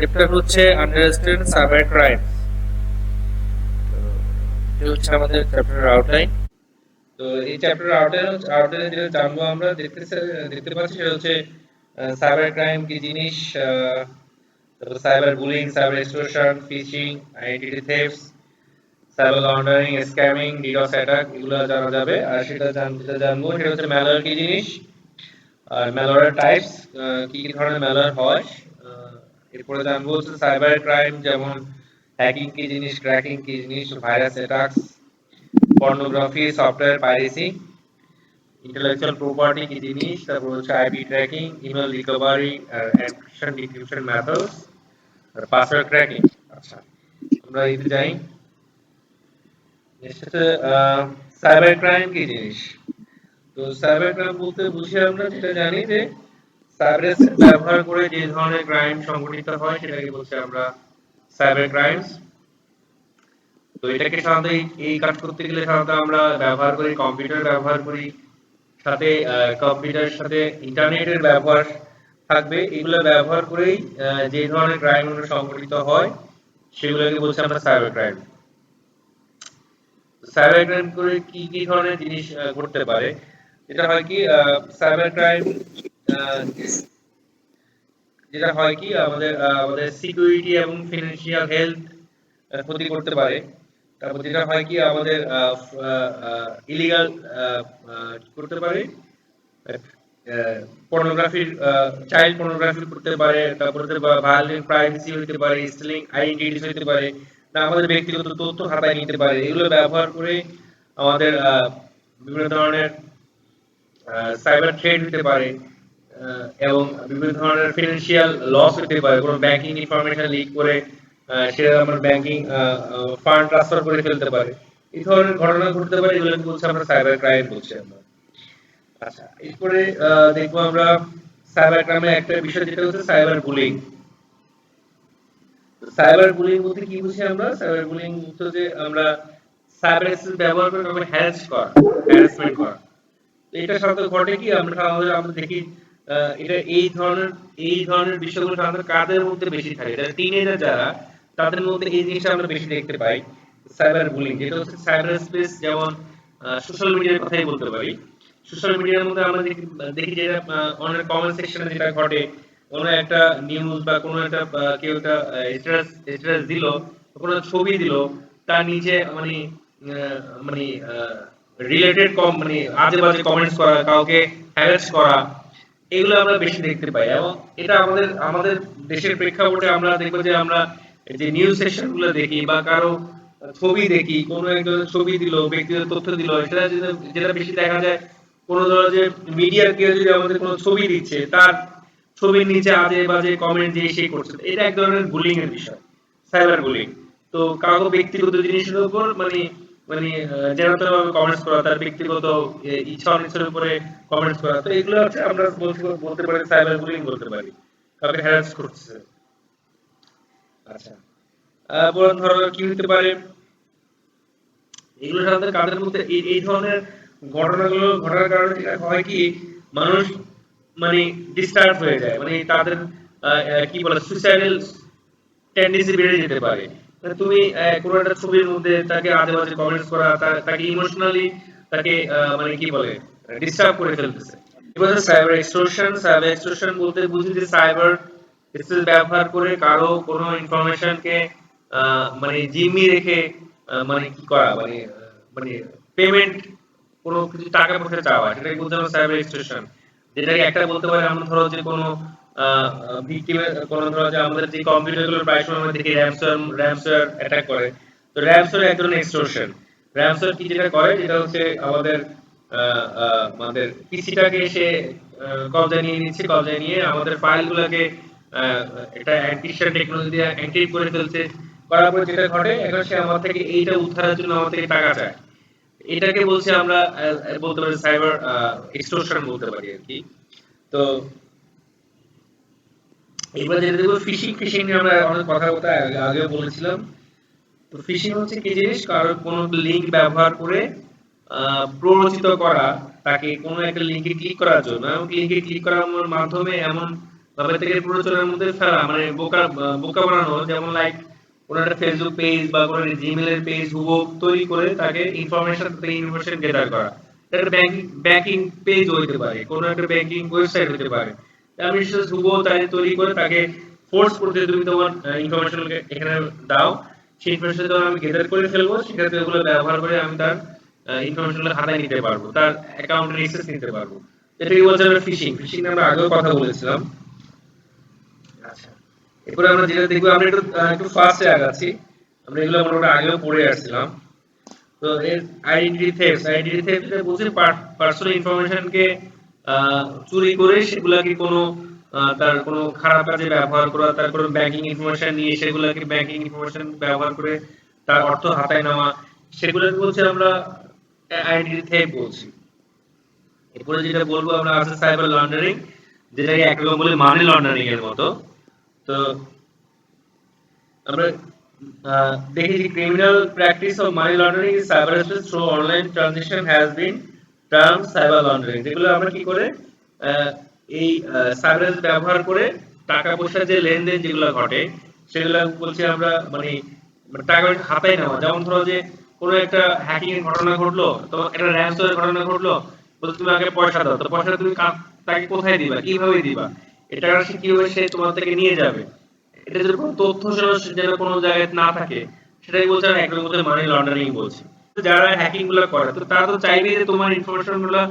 Chapter হচ্ছে understand cyber crime. এটা হচ্ছে আমাদের চ্যাপ্টারের আউটলাইন। তো এই চ্যাপ্টারের আউটলাইনে যেটা জানবো আমরা দেখতে পাচ্ছি সেটা হচ্ছে সাইবার ক্রাইম কি জিনিস, তারপর cyber bullying, cyber extortion, phishing, identity thefts, cyber laundering, scamming, DDoS attack, এগুলো জানা যাবে। আর যেটা জানবো সেটা হচ্ছে ম্যালওয়্যার কি জিনিস, আর ম্যালওয়্যার টাইপস, কি কি ধরনের ম্যালওয়্যার হয়। এরপরে জানবো হচ্ছে সাইবার ক্রাইম যেমন হ্যাকিং কি জিনিস, ক্র্যাকিং কি জিনিস, virus attacks, pornography, software piracy, intellectual property কি জিনিস, তারপর হচ্ছে আইপি ট্র্যাকিং, ইমেল রিকভারি, আর এনক্রিপশন ডিক্রিপশন মেথডস, আর পাসওয়ার্ড ক্র্যাকিং। আচ্ছা, আমরা এতে যাই। এর সাথে সাইবার ক্রাইম কি জিনিস। তো সাইবার ক্রাইম বলতে বুঝি আমরা যেটা জানি যে সাইবার ব্যবহার করে যে ধরনের ক্রাইম সংঘটিত হয় সেটাকে বলছি আমরা সাইবার ক্রাইমস। তো এটাকে সাধারণত এই কাজ করতে গেলে সাধারণত আমরা ব্যবহার করি, কম্পিউটার ব্যবহার করি, সাথে কম্পিউটারের সাথে ইন্টারনেটের ব্যবহার থাকবে। এগুলো ব্যবহার করেই যে ধরনের ক্রাইমগুলো সংঘটিত হয় সেগুলোকে বলছি আমরা সাইবার ক্রাইম। সাইবার ক্রাইম করে কি কি ধরনের জিনিস ঘটতে পারে, যেটা হয় কি সাইবার ক্রাইম যেটা হয় কি আমাদের সিকিউরিটি এবং ফিনান্সিয়াল হেলথ ক্ষতি করতে পারে। তারপর যেটা হয় কি আমাদের ইলিগাল করতে পারে, পর্নোগ্রাফির, চাইল্ড পর্নোগ্রাফি করতে পারে, তারপর ভায়োলেন্ট প্রাইভেসি হতে পারে, স্টিলিং আইডেন্টিটিস হতে পারে, না আমাদের ব্যক্তিগত তথ্য হাতায় নিতে পারে। এগুলো ব্যবহার করে আমাদের বিভিন্ন ধরনের সাইবার থ্রেট হতে পারে, এবং বিভিন্ন ধরনের ফিনান্সিয়াল লস হতে পারে। কোনো ব্যাংকিং ইনফরমেশন লিক করে সেটা আমার ব্যাংকিং ফান্ড ট্রান্সফার করে ফেলতে পারে। এই ধরনের ঘটনা ঘটতে পারে, এগুলোকে বলছি আমরা সাইবার ক্রাইম বলছি আমরা। আচ্ছা, এরপরে দেখবো আমরা সাইবার ক্রাইমের একটা বিষয় যেটা হচ্ছে সাইবার বুলিং। সাইবার বুলিং বলতে কি বুঝি আমরা? সাইবার বুলিং হচ্ছে যে আমরা সাইবার স্পেস ব্যবহার করে কাউকে হ্যারাসমেন্ট করা। এটা সাধারণত ঘটে কি আমরা দেখি এটা এই ধরনের বিষয়গুলো সাধারণত কাদের মধ্যে বেশি থাকে, যারা টিনেজার যারা, তাদের মধ্যে এই জিনিসটা আমরা বেশি দেখতে পাই। সাইবার বুলিং যেটা হচ্ছে সাইবার স্পেস, যেমন সোশ্যাল মিডিয়ার কথাই বলতে পারি। সোশ্যাল মিডিয়ার মধ্যে আমরা দেখি যে অনেক কমেন্ট সেকশনে যেটা ঘটে, কোনো একটা নিউজ বা কোনো একটা কেউ একটা স্ট্যাটাস দিল, কোনো ছবি দিল, তার নিচে আহ, মানে রিলেটেড কম আজে বাজে কমেন্টস করা, কাউকে হ্যারাস করা, এগুলো আমরা বেশি দেখতে পাই। এবং এটা আমাদের দেশের প্রেক্ষাপটে আমরা দেখবো যে আমরা যে নিউজ সেকশন গুলো দেখি বা কারো ছবি দেখি, কোনো একজন ছবি দিল, ব্যক্তিগত তথ্য দিল, সেটা যেটা বেশি দেখা যায়, কোনো ধরো যে মিডিয়ার কেউ যদি আমাদের কোনো ছবি দিচ্ছে, তার ছবির নিচে আজে বাজে কমেন্ট দিয়ে সে করছে, এটা এক ধরনের বুলিং এর বিষয়, সাইবার বুলিং। তো কারো ব্যক্তিগত জিনিসের উপর যেন তেনভাবে কমেন্টস করা, তার ব্যক্তিগত ইচ্ছা অনিচ্ছার উপরে কমেন্টস করা, তো এগুলো হচ্ছে আমরা বলতে পারি সাইবার বুলিং বলতে পারি, কাউকে হ্যারাস করছে। আচ্ছা, বরং ধরো কি হতে পারে, এগুলো সাধারণত কাদের মধ্যে এই ধরনের ঘটনাগুলো ঘটার কারণে যেটা হয় কি, মানুষ ডিস্টার্ব হয়ে যায়, তাদের কি বলে সুইসাইডাল টেন্ডেন্সি বেড়ে যেতে পারে। তুমি কোনো একটা ছবির মধ্যে তাকে আজে বাজে কমেন্টস করা, তাকে ইমোশনালি তাকে কি বলে ডিস্টার্ব করে ফেলতেছে। এবার সাইবার এক্সটর্শন বলতে বুঝি যে সাইবার স্পেস ব্যবহার করে কারো কোনো ইনফরমেশনকে জিম্মি রেখে কি করা, পেমেন্ট, কোনো কিছু টাকা পয়সা চাওয়া, সেটাকে বলতে আমরা সাইবার এক্সটর্শন। যেটাকে একটা বলতে পারি আমরা, ধরো যে কোনো ভিকটিমের, কোনো ধরো যে আমাদের যে কম্পিউটারগুলো প্রায় সময় আমরা দেখি র‍্যানসমওয়্যার অ্যাটাক করে। তো র‍্যানসমওয়্যার এক ধরনের এক্সটর্শন। র‍্যানসমওয়্যার কি যেটা করে, যেটা হচ্ছে আমাদের পিসিটাকে সে কবজায় নিয়ে নিচ্ছে, কবজায় নিয়ে আমাদের ফাইলগুলোকে একটা এনক্রিপশন টেকনোলজি দিয়ে এনক্রিপ্ট করে ফেলছে। করার পর যেটা ঘটে, এখন সে আমার থেকে এইটা উদ্ধারের জন্য আমার থেকে টাকা চায়। এটাকে বলছি আমরা বলতে পারি সাইবার এক্সটর্শন বলতে পারি আর কি। তো এবার যেটা দেখবো ফিশিং। ফিশিং নিয়ে আমরা অনেক কথা আগেও বলেছিলাম। তো ফিশিং হচ্ছে কি জিনিস, কারো কোনো লিংক ব্যবহার করে প্ররোচিত করা তাকে কোনো একটা লিংকে ক্লিক করার জন্য, এবং লিংকে ক্লিক করার মাধ্যমে এমন ভাবে থেকে প্ররোচনার মধ্যে ফেলা মানে বোকা বোকা বানানো, যেমন লাইক কোনো একটা ফেসবুক পেজ বা কোনো জিমেল এর পেজ হুবহু তৈরি করে তাকে ইনফরমেশন গেদার করা। একটা ব্যাংকিং পেজ হইতে পারে, কোনো একটা ব্যাংকিং ওয়েবসাইট হতে পারে। আমি শুধু হুবহু তাই তৈরি করে তাকে ফোর্স করতে, তুমি তোমার ইনফরমেশন এখানে দাও, সেই ইনফরমেশন আমি গেদার করে ফেলবো, সেক্ষেত্রে ওগুলো ব্যবহার করে আমি তার ইনফরমেশনগুলো হাতায় নিতে পারবো, তার অ্যাকাউন্টের অ্যাক্সেস নিতে পারবো। এটাকে বলছে আমরা ফিশিং। ফিশিং নিয়ে আমরা আগেও কথা বলেছিলাম। আচ্ছা, এরপরে আমরা যেটা দেখবো, আমরা একটু ফাস্টে আগাচ্ছি, আমরা এগুলো মোটামুটি আগেও পড়ে আসছিলাম। তো এর আইডেন্টিটি থেফট বলছে পার্সোনাল ইনফরমেশনকে চুরি করে সেগুলাকে কোনো তার কোনো খারাপ কাজে ব্যবহার করা, তার কোনো ব্যাংকিং ইনফরমেশন নিয়ে সেগুলাকে ব্যাংকিং ইনফরমেশন ব্যবহার করে তার অর্থ হাতায় নেওয়া, সেগুলোকে বলছে আমরা আইডেন্টিটি থেফট বলছি। এরপরে যেটা বলবো আমরা আছে সাইবার লন্ডারিং, যেটাকে একরকম বলে মানি লন্ডারিং এর মতো। তো আমরা দেখি যে criminal practice of money laundering is cyber space through online transaction has been term cyber laundering. যেগুলো আমরা কি করে এই সাইবার ব্যবহার করে টাকা পয়সা যে লেনদেন যেগুলো ঘটে সেগুলো বলছি আমরা মানে টাকা হাতায় নেওয়া। যেমন ধরো যে কোনো একটা হ্যাকিং এর ঘটনা ঘটলো, তো একটা র্যানসমের ঘটনা ঘটলো, বলতে তুমি আগে পয়সা দাও, তো পয়সা তুমি তাকে কোথায় দিবা, কিভাবে দিবা, এটা সে কিভাবে সে তোমার থেকে নিয়ে যাবে, এটা যদি কোনো তথ্য যেন কোনো জায়গায় না থাকে, সেটাই বলছে আমি একদম বলতে মানি লন্ডারিং বলছি। যারা হ্যাকিং গুলো করে, তো তারা তো চাইবে যে তোমার ইনফরমেশন গুলো,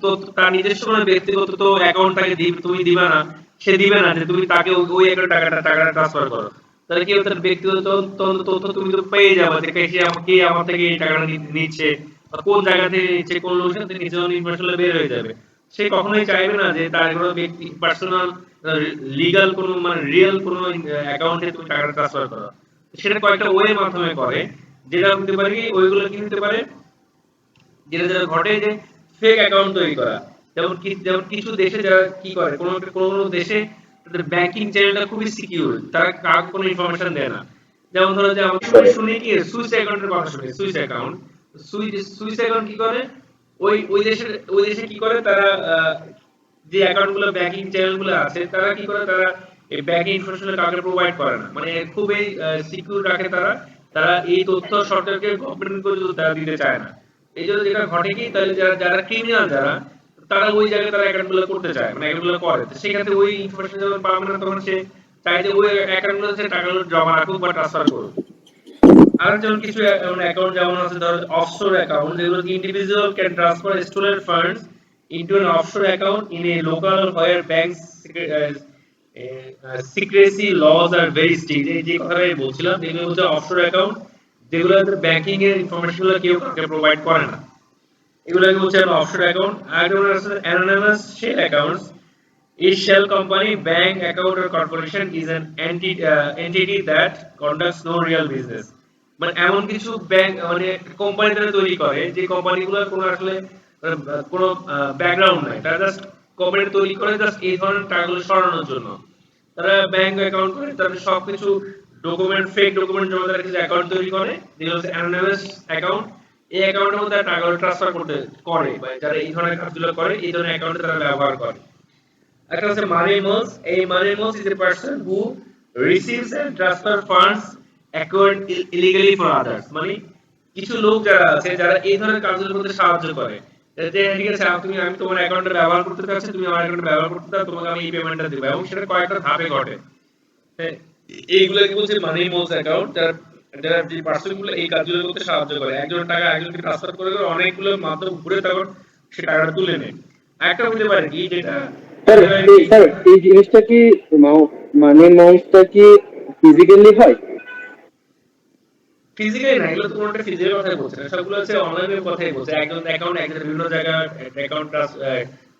তো তার নিজস্ব কোনো ব্যক্তিগত তো অ্যাকাউন্ট তাকে তুমি দিবা না, সে দিবে না যে তুমি তাকে ওই টাকাটা ট্রান্সফার করো। তাহলে কি তার ব্যক্তিগত তথ্য তুমি তো পেয়ে যাবে, যে সে আমাকে আমার থেকে এই টাকাটা নিচ্ছে, বা কোন জায়গা থেকে নিচ্ছে, কোন লোকের সাথে নিচ্ছে, ইনফরমেশন বের হয়ে যাবে। সে কখনোই চাইবে না যে তার কোনো ব্যক্তি পার্সোনাল লিগ্যাল কোনো মানে রিয়েল কোনো অ্যাকাউন্টে তুমি টাকাটা ট্রান্সফার করো। সেটা কয়েকটা ওয়ের মাধ্যমে করে, যেটা হতে পারে কি ওইগুলো কি হতে পারে, যেটা যেটা ঘটে যে ফেক অ্যাকাউন্ট তৈরি করা। যেমন কিছু দেশে যারা কি করে, কোনো দেশে তাদের ব্যাংকিং চ্যানেলটা খুবই সিকিউর, তারা কাউকে কোনো ইনফরমেশন দেয় না। যেমন ধরো যে আমরা শুনি কি সুইস অ্যাকাউন্টের কথা শুনি, সুইস অ্যাকাউন্ট। সুইস অ্যাকাউন্ট কি করে, ওই দেশে কি করে তারা যে অ্যাকাউন্ট গুলো ব্যাংকিং চ্যানেল গুলো আছে, তারা কি করে, তারা এই ব্যাংকিং ইনফরমেশন কাউকে প্রোভাইড করে না, মানে খুবই সিকিউর রাখে তারা। তারা এই তথ্য সরকারকে গভর্নমেন্ট করে তারা দিতে চায় না। এই জন্য যেটা ঘটে কি, তাহলে যারা ক্রিমিনাল যারা, তারা ওই জায়গায় তারা অ্যাকাউন্ট গুলো করতে চায়, মানে অ্যাকাউন্ট গুলো করে, সেক্ষেত্রে ওই ইনফরমেশন যখন পাবে না, তখন সে চায় যে ওই অ্যাকাউন্ট গুলোতে টাকাগুলো জমা রাখুক বা ট্রান্সফার করুক। আর যেমন কিছু অ্যাকাউন্ট যেমন আছে ধরো অফশোর অ্যাকাউন্ট, যেগুলো individual can transfer stolen funds into an offshore account in a local where banks secrecy laws are very strict। এই যে কথাটা আমি বলছিলাম, যেগুলো হচ্ছে অফশোর অ্যাকাউন্ট, যেগুলোতে ব্যাংকিং এর ইনফরমেশন গুলো কেউ কাউকে প্রোভাইড করে না, এগুলোকে বলছে অফশোর অ্যাকাউন্ট। আর যেমন আছে anonymous shell accounts. Each shell company, bank, account or corporation is an entity that conducts no real business। মানে এমন কিছু ব্যাংক মানে কোম্পানি তারা তৈরি করে, যে কোম্পানিগুলোর কোনো আসলে কোনো ব্যাকগ্রাউন্ড নাই, তারা জাস্ট কোম্পানি তৈরি করে জাস্ট এই ধরনের টাকাগুলো সরানোর জন্য। তারা ব্যাংক অ্যাকাউন্ট করে, তারপরে সবকিছু ডকুমেন্ট, ফেক ডকুমেন্ট জমা তারা কিছু অ্যাকাউন্ট তৈরি করে, যেগুলো হচ্ছে অ্যানোনিমাস অ্যাকাউন্ট। এই অ্যাকাউন্টের মধ্যে টাকাগুলো ট্রান্সফার করে, বা যারা এই ধরনের কাজগুলো করে, এই ধরনের অ্যাকাউন্টে তারা ব্যবহার করে। একটা হচ্ছে মানি মোলস। এই money mules is a person who receives and transfer funds account illegally for others. মানে কিছু লোক যারা আছে, যারা এই ধরনের কাজগুলো করতে সাহায্য করে, যে ঠিক আছে আমি তোমার অ্যাকাউন্টে ব্যবহার করতে চাচ্ছি, তুমি আমার অ্যাকাউন্টে ব্যবহার করতে চাও, তোমাকে আমি এই পেমেন্টটা দেব, এবং সেটা কয়েকটা ধাপে ঘটে। এইগুলোকে বলছে মানি মোলস অ্যাকাউন্ট, যারা যে পার্সনগুলো এই কাজগুলো করতে সাহায্য করে, একজন টাকা একজনকে ট্রান্সফার করে অনেকগুলো মাধ্যম ঘুরে তখন সে টাকাটা তুলে নেয়। একটা হতে পারে কি, যেটা স্যার এই জিনিসটা কি মানে মাউসটা কি ফিজিক্যালি হয়? ফিজিক্যালি না, এগুলো তো কোনটা ফিজিক্যাল কথাই বলছে না, সবগুলো হচ্ছে অনলাইনের কথাই বলছে। একজন অ্যাকাউন্ট একজন বিভিন্ন জায়গায় অ্যাকাউন্ট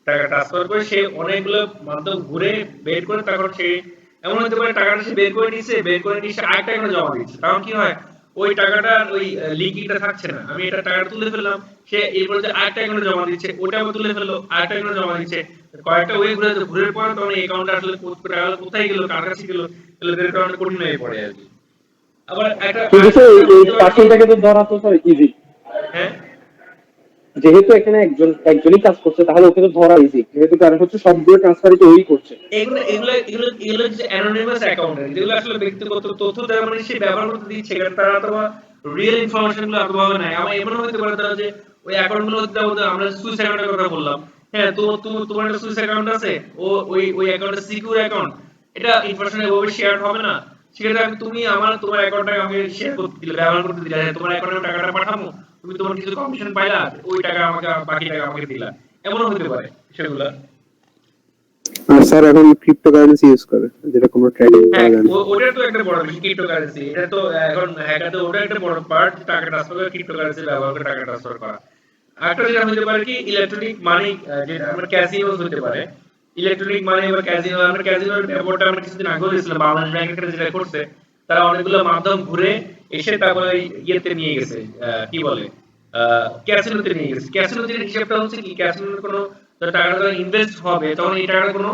টাকা ট্রান্সফার করে, সে অনেকগুলো মাধ্যম ঘুরে বের করে, তখন সে এমন হতে পারে টাকাটা সে বের করে নিছে, আরেকটা এখানে জমা দিচ্ছে। তখন কি হয়, ওই টাকাটা ওই লিঙ্কিংটা থাকছে না, আমি এটা টাকাটা তুলে ফেললাম, সে এরপর যে আরেকটা এখানে জমা দিচ্ছে, ওটা আবার তুলে ফেললো, আরেকটা এখানে জমা দিচ্ছে, কয়েকটা ওই ঘুরে পরে তখন এই অ্যাকাউন্টে আসলে টাকাগুলো কোথায় গেল, কার কাছে গেল, এগুলো বের করা অনেক কঠিন হয়ে পড়ে আর কি। আবার একটা কিন্তু স্যার এই পার্সনটাকে তো ধরা তো স্যার ইজি। হ্যাঁ যেহেতু এখানে একজনই কাজ করছে, তাহলে ওকে তো ধরা ইজি, যেহেতু কারণ হচ্ছে সবগুলো ট্রান্সফারই তো ওই করছে। এগুলো যে অ্যানোনিমাস অ্যাকাউন্ট, যেগুলো আসলে ব্যক্তিগত তথ্য যারা মানে সে ব্যবহার করতে দিচ্ছে, কারণ তারা অথবা রিয়েল ইনফরমেশন গুলো অথবা নাই। আমার এমন হতে পারে তারা যে ওই অ্যাকাউন্ট গুলো আমরা সুইস অ্যাকাউন্টের কথা বললাম, হ্যাঁ তোমার একটা সুইস অ্যাকাউন্ট আছে, ও ওই অ্যাকাউন্টটা সিকিউর অ্যাকাউন্ট, এটা ইনফরমেশন এভাবে শেয়ার হবে না। সেক্ষেত্রে তুমি তোমার অ্যাকাউন্টটাকে আমাকে শেয়ার করতে দিলে, ব্যবহার করতে দিলে, হ্যাঁ তোমার অ্যাকাউন্টে টাকাটা পাঠাবো, তুমি তোমার কিছু কমিশন পাইলা, ওই টাকা আমাকে, বাকি টাকা আমাকে দিলা, এমনও হতে পারে সেগুলা। আর স্যার এখন ক্রিপ্টোকারেন্সি ইউজ করে, যেটা কোনো ট্রেডিং হ্যাঁ করা যায় না। ওটা তো একটা বড় বিষয়, ক্রিপ্টোকারেন্সি। এটা তো এখন হ্যাকারদের ওটা একটা বড় পার্ট, টাকা ট্রান্সফার করে ক্রিপ্টোকারেন্সি ব্যবহার করে টাকা ট্রান্সফার করা। আরেকটা যেটা হতে পারে কি ইলেকট্রনিক মানি, যেটা আমরা ক্যাসিনো হতে পারে। ইলেকট্রনিক মানি বা ক্যাসিনো, আমরা ক্যাসিনোর ব্যাপারটা আমরা কিছুদিন আগে দিয়েছিলাম, বাংলাদেশ ব্যাংকের যেটা করছে, তারা অনেকগুলো মাধ্যম ঘুরে এসে তারপরে ইয়েতে নিয়ে গেছে, কি বলে, ক্যাসিনোতে নিয়ে গেছে। ক্যাসিনোতে হিসাবটা হচ্ছে কি, ক্যাসিনোর কোনো টাকাটা ইনভেস্ট হবে তখন এই টাকার কোনো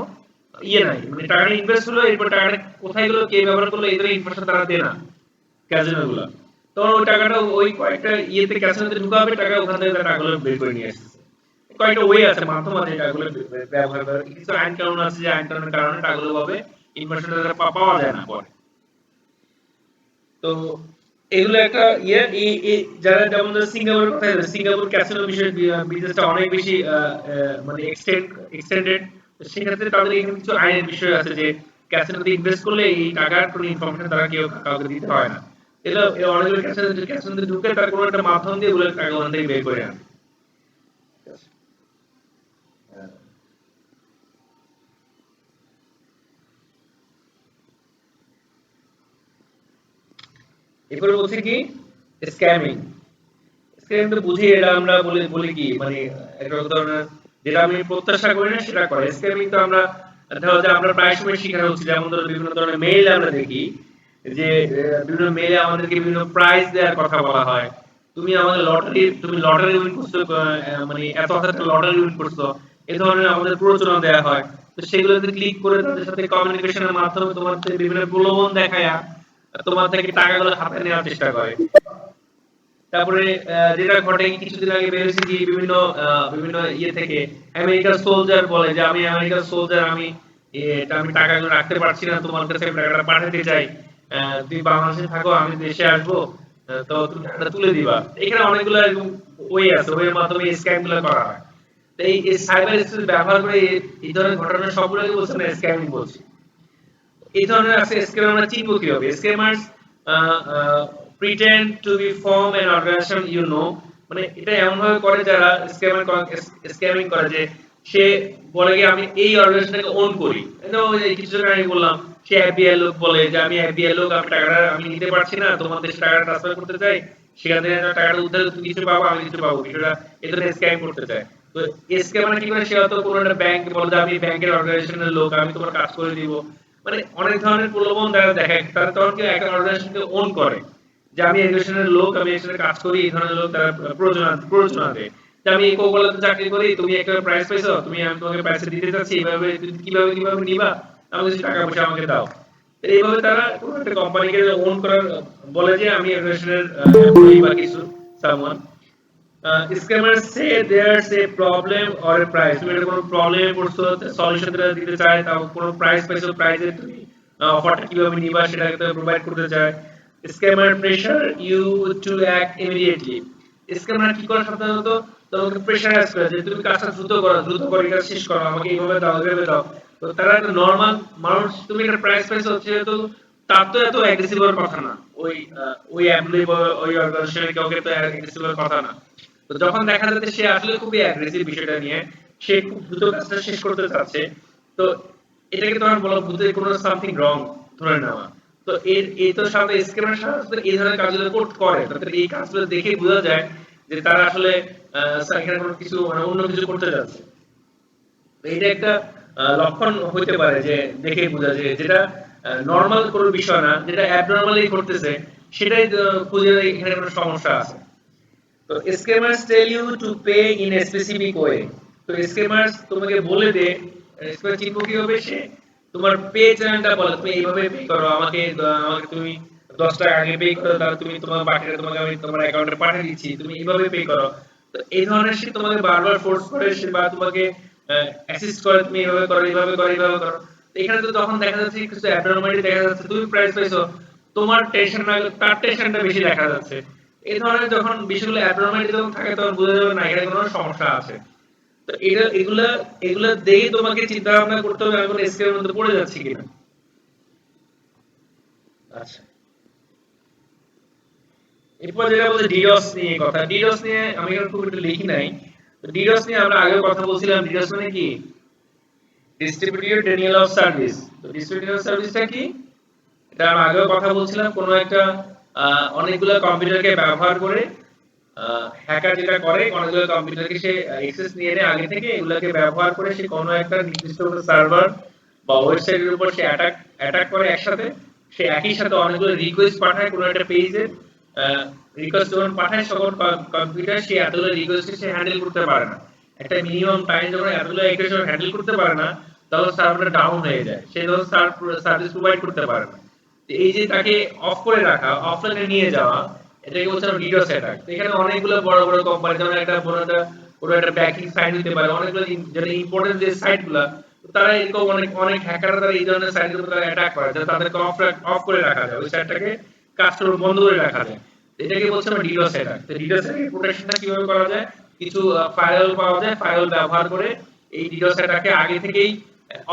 নাই, মানে টাকাটা ইনভেস্ট হলো, এরপর টাকাটা কোথায় গেলো, কে ব্যবহার করলো, এই ধরনের ইনফরমেশন তারা দেয় না ক্যাসিনো গুলা। তখন ওই টাকাটা ওই কয়েকটা ইয়েতে ক্যাসিনোতে ঢুকাবে, টাকা ওখান থেকে তারা টাকাগুলো বের করে নিয়ে আসছে। কয়েকটা ওয়ে আছে, মাধ্যম আছে টাকাগুলো ব্যবহার করার, কিছু আইন কানুন আছে যে আইন কানুনের কারণে টাকাগুলো ভাবে ইনফরমেশন পাওয়া যায় না পরে। তো এগুলো একটা ইয়ে, এই যারা যেমন সিঙ্গাপুরের কথা, সিঙ্গাপুর ক্যাসিনো বিষয়ে বিজনেসটা অনেক বেশি মানে এক্সটেন্ডেড। সেক্ষেত্রে তাদের এখানে কিছু আইনের বিষয় আছে যে ক্যাসিনোতে ইনভেস্ট করলে এই টাকার কোনো ইনফরমেশন তারা কেউ কাউকে দিতে হয় না। এটা অনেকগুলো ক্যাসিনোতে ঢুকে তার কোনো একটা মাধ্যম দিয়ে ওগুলো টাকা ওখান থেকে বের করে আনে। এরপরে বলছি কি স্ক্যামিং। স্ক্যামিং তো বুঝি, এটা আমরা বলি বলি কি মানে একটা ধরনের, যেটা আমি প্রত্যাশা করি না সেটা করে। স্ক্যামিং তো আমরা ধরো যে আমরা প্রায় সময় শিকার হচ্ছি, যেমন ধরো বিভিন্ন ধরনের মেইল আমরা দেখি যে বিভিন্ন মেইলে আমাদেরকে বিভিন্ন প্রাইজ দেওয়ার কথা বলা হয়। তুমি লটারি উইন করছো, মানে এত হাজার টাকা লটারি উইন করছো, এই ধরনের আমাদের প্ররোচনা দেওয়া হয়। তো সেগুলোতে ক্লিক করে তাদের সাথে কমিউনিকেশনের মাধ্যমে তোমার বিভিন্ন প্রলোভন দেখায়া তোমার থেকে টাকাগুলো হাতে নেওয়ার চেষ্টা করে। তারপরে যেটা ঘটে, কিছুদিন আগে বেরিয়েছে যে বিভিন্ন ইয়ে থেকে আমেরিকার সোলজার বলে যে আমি আমেরিকার সোলজার, আমি টাকাগুলো রাখতে পারছি না, তোমার কাছে আমি টাকাটা পাঠাতে চাই, তুমি বাংলাদেশে থাকো, আমি দেশে আসবো, তো তুমি টাকাটা তুলে দিবা। এখানে অনেকগুলো ওয়ে আছে, ওয়ের মাধ্যমে স্ক্যাম গুলো করা হয়। তো এই সাইবার স্পেস ব্যবহার করে এই ধরনের ঘটনা সবগুলোকে বলছে না স্ক্যামিং বলছি। এই ধরনের আছে স্ক্যাম, আমরা চিনবো কিভাবে? Scammers pretend to be from an organisation you know, মানে এটা এমন ভাবে করে যারা স্ক্যামিং করে যে সে বলে কি আমি এই অর্গানাইজেশনটাকে ওন করি। এই কিছুদিন আগে বললাম, সে এফবিআই লোক বলে যে আমি এফবিআই লোক, আমি টাকাটা আমি নিতে পারছি না, তোমার দেশে টাকাটা ট্রান্সফার করতে চাই, সেখান থেকে টাকাটা উদ্ধার, তুমি কিছু পাবো আমি কিছু পাবো, বিষয়টা এই ধরনের স্ক্যাম করতে চায়। তো স্ক্যামার কি করে, সে হয়তো কোনো একটা ব্যাংক বলে যে আমি ব্যাংকের অর্গানাইজেশনের লোক, আমি তোমার কাজ করে দিব, মানে অনেক ধরনের প্রলোভন তারা দেখায়। তারা তখন কেউ একটা অর্গানাইজেশনকে ওন করে যে আমি এডুকেশনের লোক, আমি এখানে কাজ করি, এই ধরনের লোক তারা প্ররোচনা দেয় যে আমি এই কোকালাতে চাকরি করি, তুমি একটা প্রাইস পাইছো, আমি তোমাকে পয়সা দিতে চাচ্ছি, এইভাবে তুমি কিভাবে নিবা, আমাকে কিছু টাকা পয়সা আমাকে দাও। এইভাবে তারা কোনো একটা কোম্পানিকে ওন করার বলে যে আমি এডুকেশনের এমপ্লয়ি বা কিছু someone. Scammers say there's a problem or a price, তুমি একটা কোনো প্রবলেমে পড়ছো, সলিউশন দিতে চায়, তাও কোনো প্রাইস পাইছো, প্রাইজে তুমি অফারটা কিভাবে নিবা সেটাকে তো প্রোভাইড করতে চায়। Scammer pressure you to act immediately. Scammer কি করে, সাধারণত তোমাকে প্রেশারাইজ করে যে তুমি কাজটা দ্রুত করে কাজ শেষ করো, আমাকে এইভাবে দাও, এইভাবে দাও। তো তারা একটা নরমাল মানুষ, তুমি একটা প্রাইস পাইছো, যেহেতু তার তো এত অ্যাগ্রেসিভ হওয়ার কথা না, ওই এমপ্লয়ি বা ওই অর্গানাইজেশনের কাউকে তো অ্যাগ্রেসিভ হওয়ার কথা না। তো যখন দেখা যাচ্ছে সে আসলে খুবই অ্যাগ্রেসিভ বিষয়টা নিয়ে, সে খুব দ্রুত কাজটা শেষ করতে চাচ্ছে, তো এটাকে তোমার বলা বুঝতে কোনো সামথিং রং ধরে নেওয়া। তো এই তো সাথে স্ক্যামের সাথে এই ধরনের কাজগুলো করে, তাদের এই কাজগুলো দেখে বোঝা যায় যে তারা আসলে এখানে কোনো কিছু মানে অন্য কিছু করতে যাচ্ছে। এটা একটা লক্ষণ হইতে পারে যে দেখে বোঝা যায় যেটা নরমাল কোনো বিষয় না, যেটা অ্যাবনরমালি করতেছে, সেটাই খুঁজে এখানে কোনো সমস্যা আছে। তো scammers tell you to pay in a specific way. তো স্ক্যামার্স তোমাকে বলে দে, স্ক্যামার চিনবো কিভাবে, সে তোমার পে চ্যানেলটা বলে তুমি এইভাবে পে করো, আমাকে তুমি 10 টাকা আগে পে করো, তাহলে তুমি তোমার বাকিটা তোমাকে আমি তোমার অ্যাকাউন্টে পাঠিয়ে দিচ্ছি, তুমি এইভাবে পে করো। তো এই ধরনের সে তোমাকে বারবার ফোর্স করে সে বা তোমাকে অ্যাসিস্ট করে তুমি এইভাবে করো এইভাবে করো এইভাবে করো। তো এখানে তো তখন দেখা যাচ্ছে কিছু অ্যাবনরমালিটি দেখা যাচ্ছে, তুমি প্রাইস পাইছো, তোমার টেনশন না তার টেনশনটা বেশি দেখা যাচ্ছে। এই ধরনের যখন বিষয়গুলো অ্যাবনরমালিটি যখন থাকে তখন বোঝা যাবে না এখানে কোনো সমস্যা আছে। তো এটা এগুলা এগুলা দেখে তোমাকে চিন্তা ভাবনা করতে হবে আমি কোনো স্কেলের মধ্যে পড়ে যাচ্ছি কিনা। আচ্ছা, এরপর যেটা বলছে ডিডস নিয়ে কথা, ডিডস নিয়ে আমি এখানে খুব একটা লিখি নাই। তো ডিডস নিয়ে আমরা আগেও কথা বলছিলাম। ডিডস মানে কি? Distributed Daniel of service. তো ডিস্ট্রিবিউটেড সার্ভিসটা কি? এটা আমরা আগেও কথা বলছিলাম, কোনো একটা অনেকগুলো কম্পিউটারকে ব্যবহার করে হ্যাকার যেটা করে অনেকগুলো কম্পিউটারকে সে অ্যাক্সেস নিয়ে নেয় আগে থেকে, এগুলোকে ব্যবহার করে সে কোনো একটা নির্দিষ্ট সার্ভার বা ওয়েবসাইটের উপর সে অ্যাটাক করে একসাথে। সে একই সাথে অনেকগুলো রিকোয়েস্ট পাঠায় কোনো একটা পেজে, রিকোয়েস্ট যখন পাঠায় সকল কম্পিউটার সে এতগুলো রিকোয়েস্ট সে হ্যান্ডেল করতে পারে না। একটা মিনিমাম টাইম যখন এতগুলো রিকোয়েস্ট হ্যান্ডেল করতে পারে না তখন সার্ভারটা ডাউন হয়ে যায়, সে তখন সার্ভিস প্রোভাইড করতে পারে না। এই যে তাকে অফ করে রাখা, অফলাইনে নিয়ে যাওয়া, এটাকে বলছে ডিডোস অ্যাটাক। এখানে অনেকগুলো বড় বড় কোম্পানি যেমন একটা বড় একটা পুরো একটা ব্যাংকিং সাইট হতে পারে, অনেকগুলো যেটা ইম্পর্টেন্ট যে সাইটগুলো, তারা এরকম অনেক অনেক হ্যাকাররা তারা এই ধরনের সাইটগুলো তারা অ্যাটাক করে যাতে তাদেরকে অফ করে রাখা যায়, ওই সাইটটাকে কাজ করে বন্ধ করে রাখা যায়। এটাকে বলছে আমরা ডিডোস অ্যাটাক। তো ডিডোস এর প্রোটেকশনটা কিভাবে করা যায়? কিছু ফায়ারওয়াল পাওয়া যায়, ফায়ারওয়াল ব্যবহার করে এই ডিডোস অ্যাটাককে আগে থেকেই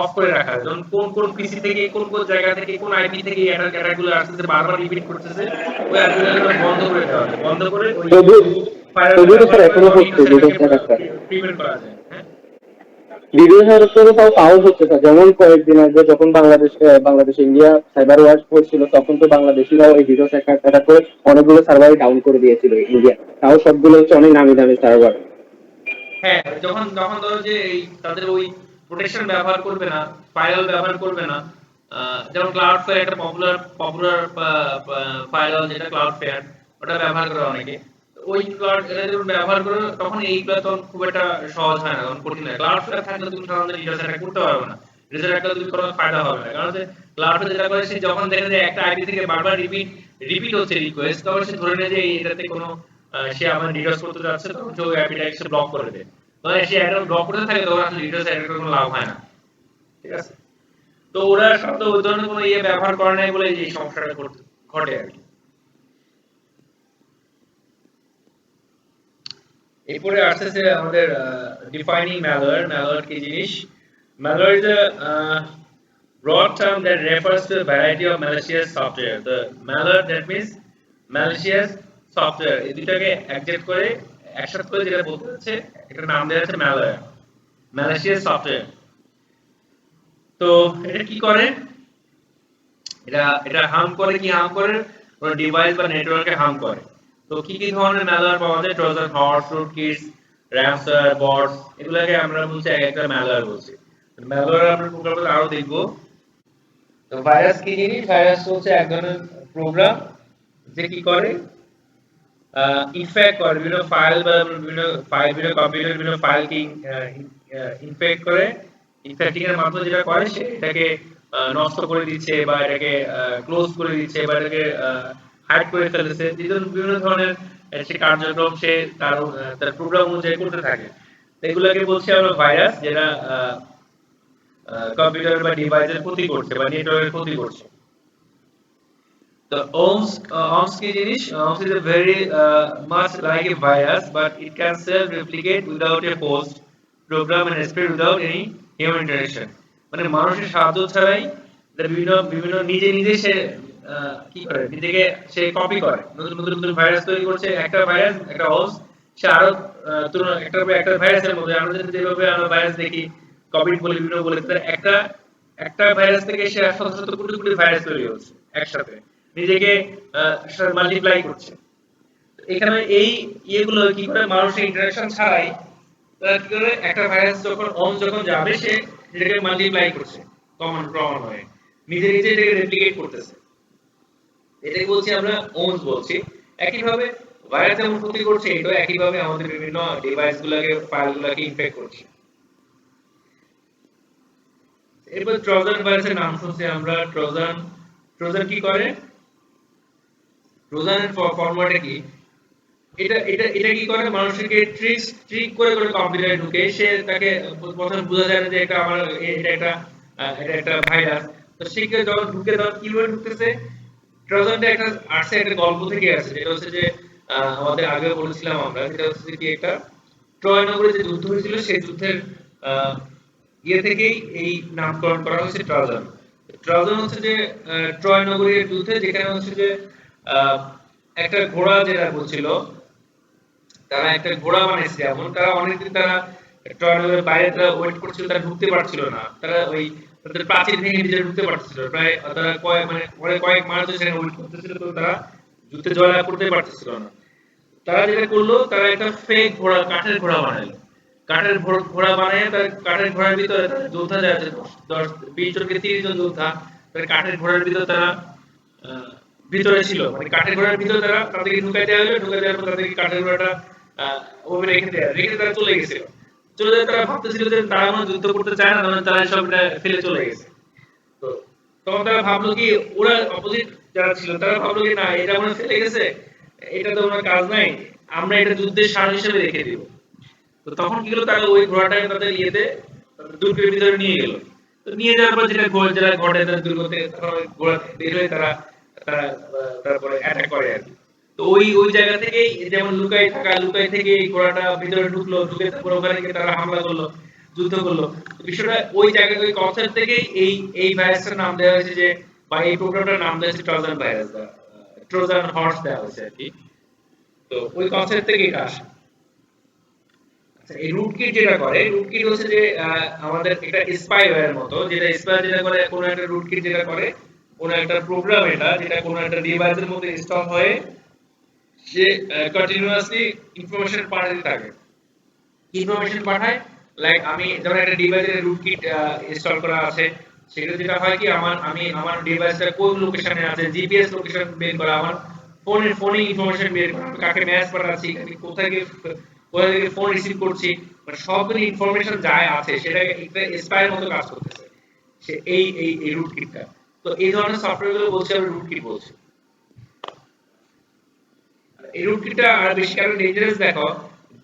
অফ করে রাখা যায়। যেমন কোন কোন পিসি থেকে কোন কোন জায়গা থেকে কোন আইপি থেকে এই অ্যাটাকগুলো আসছে বারবার রিপিট করতেছে, ওই অ্যাটাকগুলো বন্ধ করে দেওয়া যায়। বন্ধ করে ওই ফায়ারওয়াল তবুও তো স্যার ব্যবহার করে এখনো হচ্ছে ডিডোস ডিডোস অ্যাটাককে অ্যাটাকটা। প্রিভেন্ট করা যায়। হ্যাঁ, ভিডিও সার্ভার তাও পাওয়া হচ্ছে স্যার, যেমন কয়েকদিন আগে যখন বাংলাদেশ ইন্ডিয়া সাইবার ওয়ার হচ্ছিল তখন তো বাংলাদেশিরাও এই ভিডিও অ্যাটাক করে অনেকগুলো সার্ভার ডাউন করে দিয়েছিল ইন্ডিয়া, তাও সবগুলো হচ্ছে অনেক নামি দামি সার্ভার। হ্যাঁ, যখন যখন ধরো যে এই তাদের ওই প্রোটেকশন ব্যবহার করবে না, ফায়ারওয়াল ব্যবহার করবে না, যেমন ক্লাউডফেয়ার একটা পপুলার ফায়ারওয়াল যেটা ক্লাউডফেয়ার, ওটা ব্যবহার করে অনেকে। তো ওই ক্লাউড এটা যখন ব্যবহার করে তখন এইগুলো তখন খুব একটা সহজ হয় না, তখন কঠিন হয়। ক্লাউডফেয়ার থাকলে তুমি সাধারণত ডিডোস অ্যাটাক করতে পারবে না, ডিডোস অ্যাটাক তুমি কোনো ফায়দা হবে না। কারণ যে ক্লাউডফেয়ার যেটা করে সে যখন দেখে যে একটা আইপি থেকে বারবার রিপিট হচ্ছে রিকোয়েস্ট, তখন সে ধরে নেয় যে এটাতে কোনো সে আমার ডিডোস করতে যাচ্ছে, তখন সে ওই আইপিটাকে সে ব্লক করে দেয়। তখন সে একদম ব্লক করতে থাকে তখন আসলে ডিডোস অ্যাটাকের কোনো লাভ হয় না। ঠিক আছে? তো ওরা সাধারণত ওই ধরনের কোনো ইয়ে ব্যবহার করে নাই বলে এই সমস্যাটা ঘটে আর কি। এরপরে আসতেছে আমাদের ডিফাইনিং ম্যালওয়্যার। ম্যালওয়্যার কি জিনিস? Malware is a broad term that refers to a variety of malicious software. The malware that means malicious software, এই দুটাকে একজেক্ট করে একসাথে করে যেটা বলতে হচ্ছে একটা নাম দেওয়া আছে ম্যালওয়্যার, malicious software। তো এটা কি করে? এটা এটা হার্ম করে, কি হার্ম করে? কোনো ডিভাইস বা নেটওয়ার্কে হার্ম করে। তো কি কি ধরনের ম্যালওয়্যার পাওয়া যায়? ট্রোজান হর্স, রুটকিটস, র‍্যানসামওয়্যার, বটস, এগুলোকে আমরা বলছি এক একটা ম্যালওয়্যার বলছি। ম্যালওয়্যার আমরা প্রোগ্রামে আরো দেখব। তো ভাইরাস কি জিনিস? ভাইরাস হচ্ছে এক ধরনের প্রোগ্রাম যে কি করে ইনফেক্ট করে বিভিন্ন ফাইল বা বিভিন্ন কম্পিউটার বিভিন্ন ফাইলকে ইনফেক্ট করে। ইনফেক্টিং এর মাধ্যমে যেটা করে সে এটাকে নষ্ট করে দিচ্ছে বা এটাকে ক্লোজ করে দিচ্ছে বা এটাকে হাইড করে ফেলতেছে। বিভিন্ন ধরনের সে কার্যক্রম সে তার প্রোগ্রাম অনুযায়ী করতে থাকে। এগুলোকে বলছি আমরা ভাইরাস, যেটা কম্পিউটার বা ডিভাইসের ক্ষতি করছে বা নেটওয়ার্কের ক্ষতি করছে। The OWS কি জিনিস? OWS is a very much like a virus, but it can self-replicate without a host, program and spread without any human interaction. মানে মানুষের সাহায্য ছাড়াই বিভিন্ন বিভিন্ন নিজে নিজে সে কি করে নিজেকে সে কপি করে, নতুন নতুন নতুন ভাইরাস তৈরি করছে। একটা ভাইরাস একটা OWS সে আরো একটা ভাইরাসের মধ্যে আমরা যেভাবে আমরা ভাইরাস দেখি কোভিড বলে বিভিন্ন বলে, একটা একটা ভাইরাস থেকে সে শত শত কোটি কোটি ভাইরাস তৈরি হচ্ছে একসাথে, নিজেকে মাল্টিপ্লাই করছে। এখানে এই ইয়েগুলো কি করে মানুষের ইন্টারাকশন ছাড়াই তারা কি করে একটা ভাইরাস যখন যাবে সে নিজেকে মাল্টিপ্লাই করছে কমন হয়ে নিজে নিজে এটাকে রেপ্লিকেট করতেছে। এটাকে বলছি আমরা ওনস বলছি। একইভাবে ভাইরাস যেমন ক্ষতি করছে এটাও একইভাবে আমাদের বিভিন্ন ডিভাইসগুলোকে ফাইলগুলোকে ইনফেক্ট করছে। এরপর ট্রোজান ভাইরাসের নাম শুনছি আমরা। ট্রোজান কি করে? ট্রোজানের ফর্মুলাটা কি? এটা এটা এটা কি করে মানুষকে ট্রিক করে করে কম্পিউটারে ঢুকে সে তাকে প্রথমে বোঝা যায় না যে এটা আমার এটা একটা ভাইরাস। তো সে যখন ঢুকে তখন কিভাবে ঢুকতেছে, ট্রোজানটা একটা আসছে একটা গল্প থেকে আসে, যেটা হচ্ছে যে আমাদের আগে বলেছিলাম আমরা, যেটা হচ্ছে যে কি একটা ট্রয় নগরে যে যুদ্ধ হয়েছিল সেই যুদ্ধের আহ, ইয়ে থেকেই এই নামকরণ করা হয়েছে ট্রোজান। ট্রোজান হচ্ছে যে ট্রয় নগরীর যুদ্ধে যেখানে হচ্ছে যে আহ, একটা ঘোড়া যেটা বলছিল, তারা একটা ঘোড়া বানিয়েছে, এমন তারা অনেকদিন তারা ট্রয়ের বাইরে তারা ওয়েট করছিল, তারা ঢুকতে পারছিল না, তারা ওই তাদের প্রাচীর ভেঙে নিজেরা ঢুকতে পারছিল না। প্রায় তারা কয়েক মাস ধরে সেখানে ওয়েট করতেছিল, তো তারা যুদ্ধে জয়লাভ করতে পারতেছিল না। তারা যেটা করলো, তারা একটা ফেক ঘোড়া, কাঠের ঘোড়া বানাইলো। কাঠের ঘোড়া বানিয়ে তার কাঠের ঘোড়ার ভিতরে তারা যোদ্ধা যায় আছে 20 জন থেকে 30 জন যোদ্ধা, তার কাঠের ঘোড়ার ভিতরে তারা আহ, ভিতরে ছিল, মানে কাঠের ঘোড়ার ভিতরে তারা তাদেরকে ঢুকাই দেওয়া হলো, ঢুকাই দেওয়ার পর তাদেরকে কাঠের ঘোড়াটা ওভাবে রেখে তারা চলে গেছিল। চলে যায়, তারা ভাবতেছিল যে তারা কোনো যুদ্ধ করতে চায় না, তখন তারা সব ফেলে চলে গেছে। তো তখন তারা ভাবলো কি, ওরা অপোজিট যারা ছিল তারা ভাবলো কি না, এটা আমরা ফেলে গেছে, এটা তো আমার কাজ নাই, আমরা এটা যুদ্ধের সার হিসেবে রেখে দিব। তো তখন কি হলো, তারা ওই ঘোড়াটাকে তাদের ইয়েতে তাদের দুর্গের ভিতরে নিয়ে গেল। তো নিয়ে যাওয়ার পর যেটা ঘটে, তাদের দুর্গতে তখন ওই ঘোড়া বের হয়ে তারা তারা তারপরে অ্যাটাক করে আর কি। তো ওই ওই জায়গা থেকেই যেমন লুকাই থেকে এই ঘোড়াটা ভিতরে ঢুকলো, ঢুকে তারপর ওখানে গিয়ে তারা হামলা করলো, যুদ্ধ করলো। তো বিষয়টা ওই জায়গা, ওই কনসেপ্ট থেকেই এই ভাইরাসটার নাম দেওয়া হয়েছে যে, বা এই প্রোগ্রামটার নাম দেওয়া হয়েছে ট্রোজান ভাইরাস বা ট্রোজান হর্স দেওয়া হয়েছে আর কি। তো ওই কনসেপ্ট থেকে এটা আসে। আচ্ছা, এই রুটকিট যেটা করে, রুটকিট হচ্ছে যে আমাদের একটা স্পাইওয়্যার মতো, যেটা স্পাইওয়্যার যেটা করে, কোন একটা রুটকিট যেটা করে, কোন একটা প্রোগ্রাম এটা যেটা কোন একটা ডিভাইসের মধ্যে ইনস্টল হয়ে সে কন্টিনিউয়াসলি ইনফরমেশন পাঠাতে থাকে। ইনফরমেশন পাঠায়, লাইক আমি যেমন একটা ডিভাইসের রুটকিট ইনস্টল করা আছে, সেটা যেটা হয় কি, আমার ডিভাইসটা কোন লোকেশনে আছে, জিপিএস লোকেশন বের করা, আমার ফোনে ইনফরমেশন বের করা, আমি কাকে মেসেজ পাঠাচ্ছি, আমি কোথায় থেকে ফোন রিসিভ করছি, মানে সবগুলো ইনফরমেশন যায় আছে, সেটা একটা স্পাইয়ের মতো কাজ করতেছে সে এই রুটকিটটা। তো এই ধরনের সফটওয়্যারগুলো বলছি আমরা রুটকিট বলছি। এই রুটকিটটা আর বেশি কারণ ডেঞ্জারাস দেখো,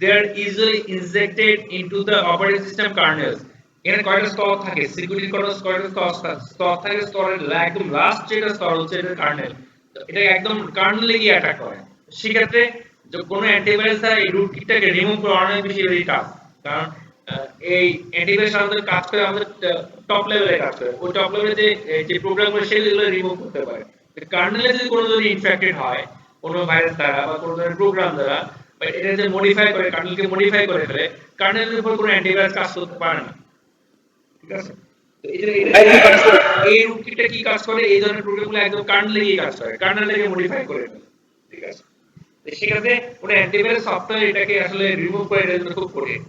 they are easily injected into the operating system kernels. এখানে কয়টা স্তর থাকে, সিকিউরিটি কয়টা স্তর থাকে, স্তরের একদম লাস্ট যেটা স্তর হচ্ছে এটা কার্নেল। এটা একদম কার্নেলে গিয়ে অ্যাটাক করে। সেক্ষেত্রে যে কোনো অ্যান্টিভাইরাস দ্বারা এই রুটকিটটাকে রিমুভ করা অনেক বেশি টাফ। কারণ এই অ্যান্টিভাইরাস আমাদের কাজ করে, আমাদের টপ লেভেলে কাজ করে, ওই টপ লেভেলে যে প্রোগ্রামগুলো সেগুলো রিমুভ করতে পারে। কার্নেলে যদি কোনো যদি ইনফেক্টেড হয় কোনো ভাইরাস দ্বারা বা কোনো ধরনের প্রোগ্রাম দ্বারা, বা এটা যে মডিফাই করে, কার্নেলকে মডিফাই করে ফেলে, কার্নেলের উপর কোনো অ্যান্টিভাইরাস কাজ করতে পারে না। ঠিক আছে? তো এই রুটকিটটা কি কাজ করে, এই ধরনের প্রোগ্রামগুলো একদম কার্নেলে গিয়ে কাজ করে, কার্নেলকে মডিফাই করে ফেলে। ঠিক আছে? তো সেক্ষেত্রে কোনো অ্যান্টিভাইরাস সফটওয়্যার এটাকে আসলে রিমুভ করে, এটা জন্য খুব কঠিন।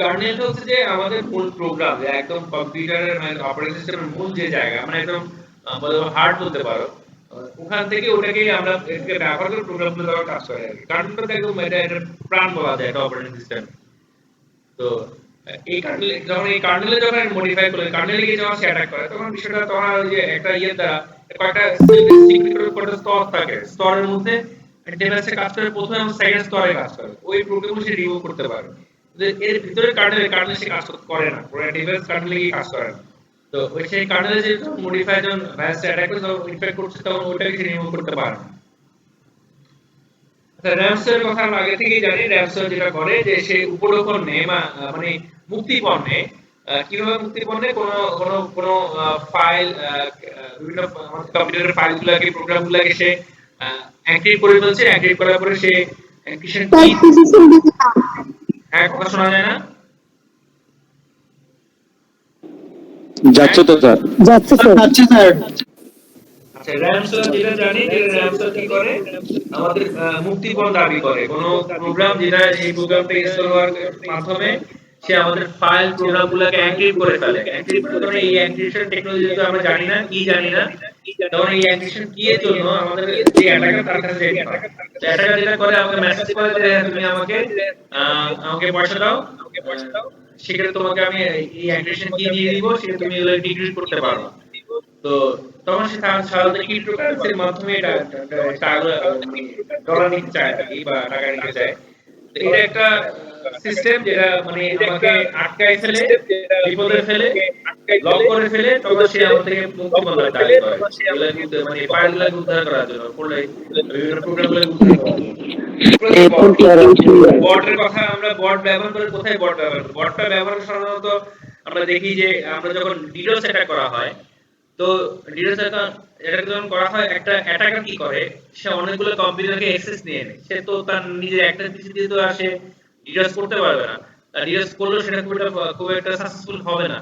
কার্নেলটা হচ্ছে যে আমাদের মূল প্রোগ্রাম, যে একদম কম্পিউটারের মানে অপারেটিং সিস্টেমের মূল যে জায়গা, মানে একদম হার্ড বলতে পারো, ওখান থেকে ওটাকে আমরা এটাকে ব্যবহার করে প্রোগ্রামগুলো দেওয়ার কাজ করে আর কি। কার্নেলটা একদম এটা প্রাণ বলা যায় এটা অপারেটিং সিস্টেম। তো এই কার্নেল যখন মডিফাই করে কার্নেলে গিয়ে যখন সে অ্যাটাক করে, তখন বিষয়টা তোমার ওই যে একটা ইয়ে দ্বারা কয়েকটা সিকিউরিটি করে স্তর থাকে, স্তরের মধ্যে ডিভাইসে কাজ করে, প্রথমে এবং সেকেন্ড স্তরে কাজ করে, ওই প্রোগ্রামগুলো সে রিমুভ করতে পারে। এর ভিতরে কার্নেল সে কাজ করে না, পুরো ডিভাইস কার্নেলে গিয়ে কাজ করে না। তো ওই সেই কার্নেলে যে মডিফাই যখন ভাইরাসটা অ্যাটাক করে, তখন ইনফেক্ট করছে, তখন ওইটাকে সে রিমুভ করতে পারে না। আচ্ছা, র্যামসের কথা আমরা আগে থেকেই জানি। র্যামসের যেটা করে যে সে উপলক্ষণে মানে মুক্তিপণ্যে, কিভাবে মুক্তিপণ্যে কোনো ফাইল, বিভিন্ন আমাদের কম্পিউটারের ফাইলগুলোকে, প্রোগ্রামগুলোকে সে এনক্রিপ্ট করে ফেলছে, এনক্রিপ্ট করার পরে সে এনক্রিপশন কি, হ্যাঁ কথা শোনা যায় না? যাচ্ছে তো স্যার। যাচ্ছে স্যার। আচ্ছা, র্যামসেল যেটা জানি যে র্যামসেল কি করে, আমাদের মুক্তিপণ দাবি করে কোন প্রোগ্রাম, যেটা এই প্রোগ্রামটা ইনস্টল হওয়ার মাধ্যমে সে আমাদের ফাইল প্রোগ্রামগুলোকে এনক্রিপ্ট করে ফেলে। এনক্রিপ্ট করে, এই এনক্রিপশন টেকনোলজি যেহেতু আমরা জানি না, তখন এই এনক্রিপশন কি এর জন্য আমাদের যে অ্যাটাকার তার কাছে যেতে হয়। তো অ্যাটাকার যেটা করে, আমাকে মেসেজ করে যে তুমি আমাকে পয়সা দাও, সেক্ষেত্রে তোমাকে আমি এই এনক্রিপশন কি দিয়ে দিব, সেটা তুমি এগুলো ডিক্রিপ্ট করতে পারো। তো তখন সে সাধারণত ক্রিপ্টোকারেন্সির মাধ্যমে টাকা মানে ডলার নিতে চায় আর কি, বা টাকা নিতে চায়। তো এটা একটা সিস্টেম যেটা মানে আমাকে আটকায় ফেলে, বিপদে ফেলে, লক করে ফেলে, তখন সে আমার থেকে মুক্তি মামলা দায়ের করে। এগুলাকে মানে ফাইলগুলোকে উদ্ধার করার জন্য, বিভিন্ন প্রোগ্রামগুলোকে উদ্ধার করার জন্য। এরপরে হচ্ছে এখন বট। স্যার বটের কথা আমরা বট ব্যবহার করে কোথায় বট ব্যবহার করি? বটটা ব্যবহার সাধারণত আমরা দেখি যে আমরা যখন ডিডোস অ্যাটাক করা হয়, তো ডিডোস অ্যাটাক যখন করা হয়, একটা অ্যাটাকার কি করে, সে অনেকগুলো কম্পিউটারকে অ্যাক্সেস নিয়ে নেয়। সে তো তার নিজের একটা পিসি দিয়ে তো আর সে ডিডোস করতে পারবে না। আর ডিডোস করলেও সেটা খুব একটা সাকসেসফুল হবে না।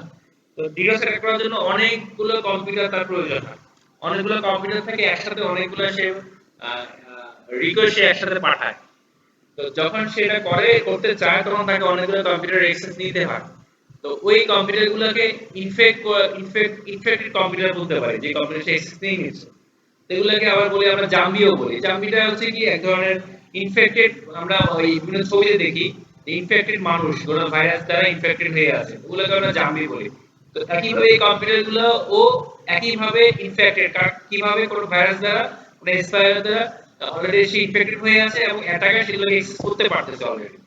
তো ডিডোস অ্যাটাক করার জন্য অনেকগুলো কম্পিউটার তার প্রয়োজন হয়। অনেকগুলো কম্পিউটার থেকে একসাথে অনেকগুলো সে রিকোয়েস্ট সে একসাথে পাঠায়। তো যখন সেটা করতে চায়, তখন তাকে অনেকগুলো কম্পিউটার অ্যাক্সেস নিতে হয়। তো ওই কম্পিউটার গুলোকে ইনফেক্টেড কম্পিউটার বলতে পারি, যে কম্পিউটার সে অ্যাক্সেস নিয়ে নিচ্ছে। তো এগুলোকে আবার বলি আমরা জাম্বিও বলি। জাম্বিটা হচ্ছে কি এক ধরনের ইনফেক্টেড, আমরা ওই বিভিন্ন ছবিতে দেখি ইনফেক্টেড মানুষ কোনো ভাইরাস দ্বারা ইনফেক্টেড হয়ে আছে, ওগুলোকে আমরা জাম্বি বলি। তো একইভাবে এই কম্পিউটার গুলো ও একইভাবে ইনফেক্টেড, কারণ কিভাবে কোনো ভাইরাস দ্বারা, কোনো স্পাইরার দ্বারা অলরেডি সে ইনফেক্টেড হয়ে আছে এবং অ্যাটাকার সেগুলোকে অ্যাক্সেস করতে পারতেছে অলরেডি।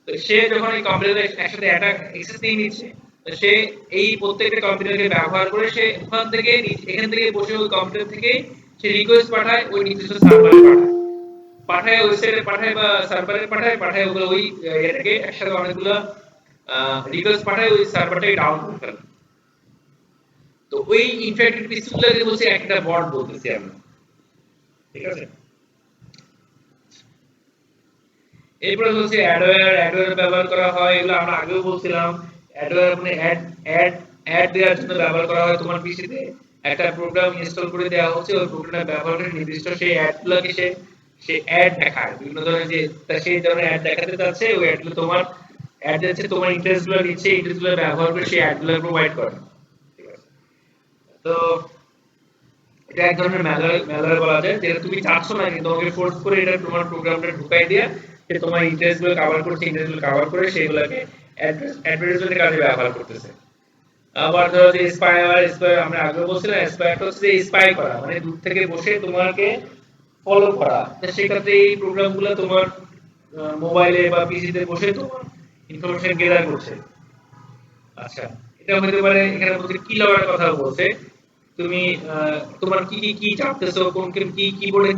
তো সে যখন এই কম্পিউটারে একসাথে অ্যাটাক অ্যাক্সেস নিয়ে নিচ্ছে, তো সে এই প্রত্যেকটা কম্পিউটারকে ব্যবহার করে সে এখান থেকে বসে ওই কম্পিউটার থেকে সে রিকোয়েস্ট পাঠায়, ওই নির্দিষ্ট সার্ভারে পাঠায়, ওয়েবসাইটে পাঠায় বা সার্ভারে পাঠায় ওগুলো ওই এটাকে একসাথে অনেকগুলো রিকোয়েস্ট পাঠায়, ওই সার্ভারটাকে ডাউন করে ফেলে। তো ওই ইনফেক্টেড পিসগুলোকে বলছে একটা বট বলতেছি আমরা, ঠিক আছে? এরপরে হচ্ছে অ্যাডওয়্যার ব্যবহার করা হয়, এগুলো আমরা আগেও বলছিলাম। অ্যাডওয়্যার মানে অ্যাড দেওয়ার জন্য ব্যবহার করা হয়। তোমার পিসিতে একটা প্রোগ্রাম ইনস্টল করে দেওয়া হচ্ছে, ওই প্রোগ্রামটা ব্যবহার করে নির্দিষ্ট সেই অ্যাডগুলোকে সে অ্যাড দেখায়, বিভিন্ন ধরনের যে সেই ধরনের অ্যাড দেখাতে চাচ্ছে, ওই অ্যাডগুলো তোমার অ্যাড যাচ্ছে, তোমার ইন্টারেস্টগুলো নিচ্ছে, ইন্টারেস্টগুলো ব্যবহার করে সেই অ্যাডগুলো প্রোভাইড করে, ঠিক আছে? তো এটা এক ধরনের ম্যালওয়্যার বলা যায়, যেটা তুমি চাচ্ছ না কিন্তু তোমাকে ফোর্স করে এটা তোমার প্রোগ্রামটা ঢুকাই দিয়ে সে তোমার ইন্টারেস্ট গুলো কভার করছে, ইন্টারেস্ট গুলো কভার করে সেগুলোকে অ্যাডভার্টাইজমেন্টের কাজে ব্যবহার করতেছে। আবার ধরো যে স্পাই আমরা আগে বলছিলাম, স্পাইটা হচ্ছে স্পাই করা, মানে দূর থেকে বসে তোমাকে ফলো করা। তো সেক্ষেত্রে এই প্রোগ্রামগুলো তোমার মোবাইলে বা পিসিতে বসে তোমার ইনফরমেশন গেদার করছে। আচ্ছা, এটা হতে পারে, এখানে বলছে কি লগার কথা বলছে, তুমি তোমার কি চাপতেছো, কোন কি কিবোর্ডে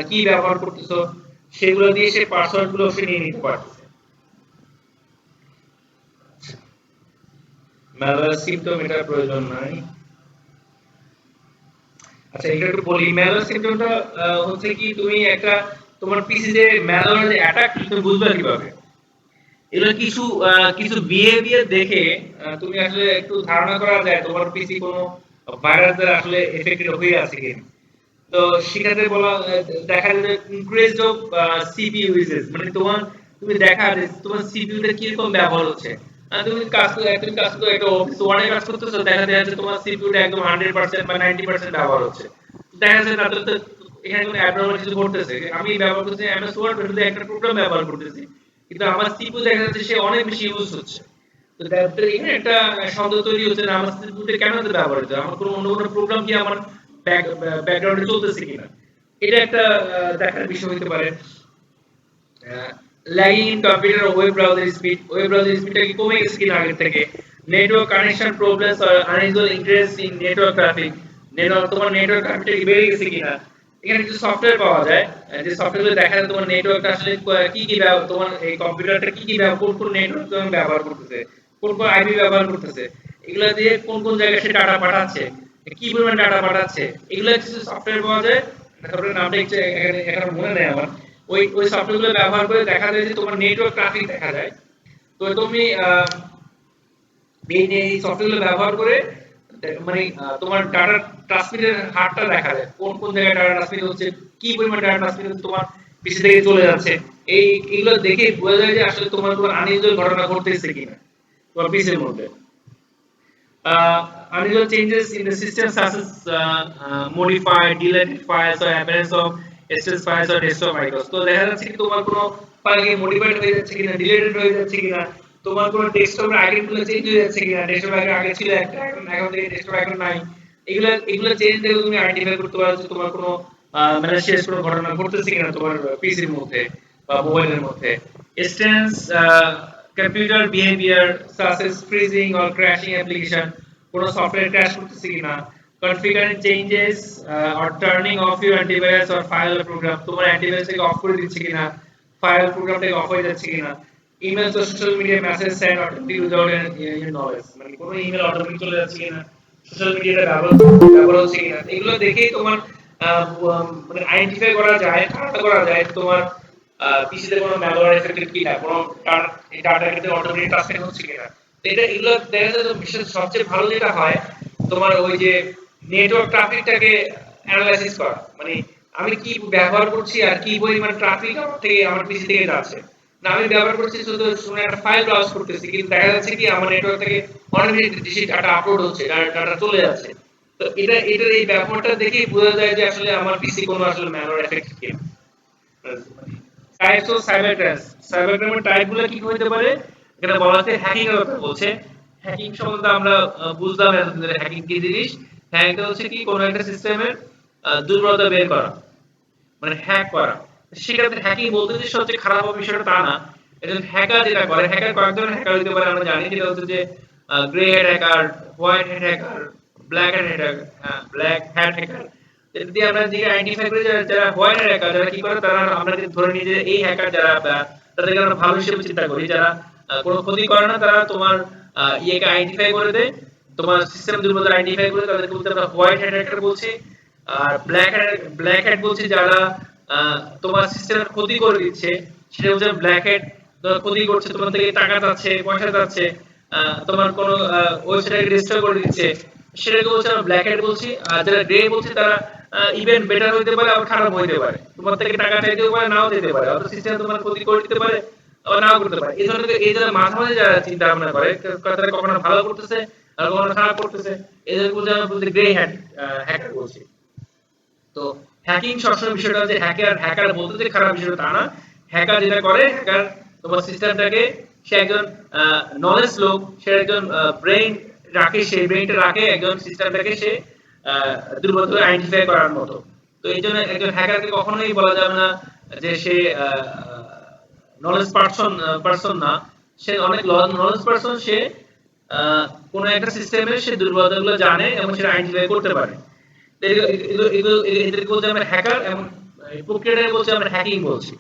কি ব্যবহার করতেছো, সেগুলো দিয়ে সে পাসওয়ার্ড গুলো সে নিয়ে নিতে পারতেছে। ম্যালওয়্যার সিম্পটম এটার প্রয়োজন নাই। আচ্ছা, এটা একটু বলি। ম্যালওয়্যার সিম্পটমটা হচ্ছে কি, তুমি একটা তোমার পিসি যে ম্যালওয়্যার অ্যাটাক তুমি বুঝবে কিভাবে? এগুলো কিছু বিহেভিয়ার দেখে তুমি আসলে একটু ধারণা করা যায় তোমার পিসি কোনো ভাইরাস দ্বারা আসলে এফেক্টেড হয়ে আছে কিনা। তো সেক্ষেত্রে দেখা যায় ইনক্রিজ অফ সিপিইউ ইউজেস, মানে তুমি দেখা যে তোমার সিপিইউ টা কিরকম ব্যবহার হচ্ছে। তুমি কাজ করতে একটা অফিস ওয়ার্ডে কাজ করতেছো, দেখা যাচ্ছে তোমার সিপিইউ টা একদম 100% বা 90% ব্যবহার হচ্ছে। দেখা যাচ্ছে তাদের তো এখানে কোনো অ্যাবনর্মাল কিছু ঘটতেছে। আমি ব্যবহার করতেছি এমএস ওয়ার্ড, শুধু একটা প্রোগ্রাম ব্যবহার করতেছি, কিন্তু আমার সিপিইউ দেখা যাচ্ছে সে অনেক বেশি ইউজ হচ্ছে। তো এখানে একটা সন্দেহ তৈরি হচ্ছে যে আমার সিপিইউ কেন এত ব্যবহার হচ্ছে, আমার কোনো অন্য কোনো প্রোগ্রাম কি আমার ব্যাকগ্রাউন্ডে চলতেছে কিনা। এটা একটা দেখার বিষয় হতে পারে। Lagging in computer web browser স্পিডটা কি কমে গেছে কিনা আগের থেকে। নেটওয়ার্ক কানেকশন প্রবলেমস আর unusual interest in network traffic, তোমার নেটওয়ার্ক ট্রাফিকটা কি বেড়ে গেছে কিনা। এখানে কিছু সফটওয়্যার পাওয়া যায়, যে সফটওয়্যারগুলো দেখা যায় তোমার নেটওয়ার্কটা আসলে তোমার এই কম্পিউটারটা কোন নেটওয়ার্ক তুমি ব্যবহার করতেছে, কোন আইপি ব্যবহার করতেছে, এগুলা দিয়ে কোন জায়গায় সে ডাটা পাঠাচ্ছে, কি পরিমাণ ডাটা পাঠাচ্ছে, এগুলো কিছু সফটওয়্যার পাওয়া যায়। সফটওয়্যার নামটা এখানে মনে নেই আমার। ওই সফটওয়্যারগুলো ব্যবহার করে দেখা যায় যে তোমার নেটওয়ার্ক ট্রাফিক দেখা যায়। তো তুমি এই সফটওয়্যারগুলো ব্যবহার করে মানে তোমার ডাটা ট্রান্সমিটের হারটা দেখা যায়, কোন জায়গায় ডাটা ট্রান্সমিট হচ্ছে, কি পরিমাণ ডাটা ট্রান্সমিট হচ্ছে তোমার পিসি থেকে চলে যাচ্ছে। এইগুলো দেখে বোঝা যায় যে আসলে তোমার কোনো আনইউজুয়াল ঘটনা ঘটতেছে কিনা তোমার পিসির মধ্যে। Unusual changes in the system such as modified, deleted files or appearance of external files or desktop icons. তো দেখা যাচ্ছে কি তোমার কোনো ফাইল মডিফাইড হয়ে যাচ্ছে কিনা, ডিলিটেড হয়ে যাচ্ছে কিনা, তোমার কোনো ডেস্কটপের আইকনগুলো চেঞ্জ হয়ে যাচ্ছে কিনা, ডেস্কটপ আইকন আগে ছিল একটা, এখন থেকে ডেস্কটপ আইকন নাই, এগুলো চেঞ্জ দেখে তুমি আইডেন্টিফাই করতে পারো যে তোমার কোনো ম্যালিশিয়াস কোনো ঘটনা ঘটতেছে কিনা তোমার পিসির মধ্যে বা মোবাইলের মধ্যে। Strange computer behaviour such as freezing or crashing application, কোনো সফটওয়্যার ক্র্যাশ করতেছে কিনা, configuring changes or turning off your antivirus or file or program, তোমার অ্যান্টিভাইরাসটাকে অফ করে দিচ্ছে কিনা, ফাইল প্রোগ্রামটাকে অফ হয়ে যাচ্ছে কিনা, ইমেল তো social media message send automatic without your knowledge, মানে কোনো ইমেল অটোমেটিক চলে যাচ্ছে কিনা, সোশ্যাল মিডিয়াটা ব্যবহার হচ্ছে কিনা, এগুলো দেখেই তোমার মানে আইডেন্টিফাই করা যায়, ধারণা করা যায় তোমার পিসিতে কোনো ম্যালওয়্যার এফেক্টেড কিনা, কোনো ডাটা কিন্তু অটোমেটিক ট্রান্সফার হচ্ছে কিনা। এটা এগুলো দেখা যায় বিশেষ সবচেয়ে ভালো যেটা হয় তোমার ওই যে নেটওয়ার্ক ট্রাফিকটাকে অ্যানালাইসিস করা, মানে আমি কি ব্যবহার করছি আর কি পরিমাণ ট্রাফিক আমার থেকে আমার পিসি থেকে যাচ্ছে। না আমি ব্যবহার করছি শুধু একটা ফাইল ব্রাউজ করতেছি, কিন্তু দেখা যাচ্ছে কি আমার নেটওয়ার্ক থেকে অনেক বেশি ডাটা আপলোড হচ্ছে, ডাটা চলে যাচ্ছে। তো এটার এই ব্যবহারটা দেখেই বোঝা যায় যে আসলে আমার পিসি কোনো আসলে ম্যালওয়্যার এফেক্ট কিনা। Types of cyber crime, cyber ক্রাইমের টাইপগুলো কি হতে পারে, এখানে বলা আছে হ্যাকিং এর কথা বলছে। হ্যাকিং সম্বন্ধে আমরা বুঝলাম এতদিন ধরে হ্যাকিং কি জিনিস। হ্যাকিং হচ্ছে কি কোনো একটা সিস্টেমের দুর্বলতা বের করা, মানে হ্যাক করা। সেক্ষেত্রে হ্যাকিং বলতে যে সবচেয়ে খারাপ বিষয়টা তা না। একজন হ্যাকার যেটা করে, হ্যাকার কয়েক ধরনের হ্যাকার হতে পারে আমরা জানি, যেটা হচ্ছে যে grey hat hacker, white hat hacker, black hat hacker, black hat hacker. যদি আমরা যে আইডেন্টিফাই করি যারা হোয়াইট হ্যাট হ্যাকার, যারা কি করে তারা আমরা যদি ধরে নিই যে এই হ্যাকার যারা তাদেরকে আমরা ভালো হিসেবে চিন্তা করি, যারা কোনো ক্ষতি করে না, তারা তোমার ইয়েকে আইডেন্টিফাই করে দেয়, তোমার সিস্টেম দুর্বলতা আইডেন্টিফাই করে তাদেরকে বলতে আমরা হোয়াইট হ্যাট হ্যাকার বলছি। আর ব্ল্যাক হ্যাট বলছি যারা তোমার সিস্টেমের ক্ষতি করে দিচ্ছে, সেটা হচ্ছে ব্ল্যাক হ্যাট। ক্ষতি করছে, তোমার থেকে টাকা যাচ্ছে, পয়সা যাচ্ছে, তোমার কোনো ওয়েবসাইটকে ডিস্ট্রয় করে দিচ্ছে, সেটাকে বলছে আমরা ব্ল্যাক হ্যাট বলছি। আর যারা গ্রে বলছি তারা ইভেন বেটার হইতে পারে আবার খারাপ হইতে পারে, তোমার থেকে টাকা চাইতেও পারে, নাও দিতে পারে, অথবা সিস্টেম তোমার ক্ষতি করে দিতে পারে আবার নাও করতে পারে। এই ধরনের মাঝামাঝি যারা চিন্তা ভাবনা করে, তারা কখনো ভালো করতেছে আর কখনো খারাপ করতেছে, এদের বলতে আমরা বলতে গ্রে হ্যাকার বলছি। তো হ্যাকিং সবসময় বিষয়টা হচ্ছে হ্যাকার বলতে যে খারাপ বিষয়টা তা না। হ্যাকার যেটা করে, হ্যাকার তোমার সিস্টেমটাকে, সে একজন নলেজ লোক, সে একজন ব্রেইন রাখে, সেই ব্রেইনটা রাখে একজন সিস্টেমটাকে সে দুর্বলতা আইডেন্টিফাই করার মতো। তো এই জন্য একজন হ্যাকারকে কখনোই বলা যাবে না যে সে নলেজ পারসন না, সে অনেক নলেজ পারসন, সে কোন একটা সিস্টেমের সে দুর্বলতাগুলো জানে এবং সেটা আইডেন্টিফাই করতে পারে। এদেরকে বলতে আমরা হ্যাকার, এবং প্রক্রিয়াটাকে বলছি আমরা হ্যাকিং বলছি।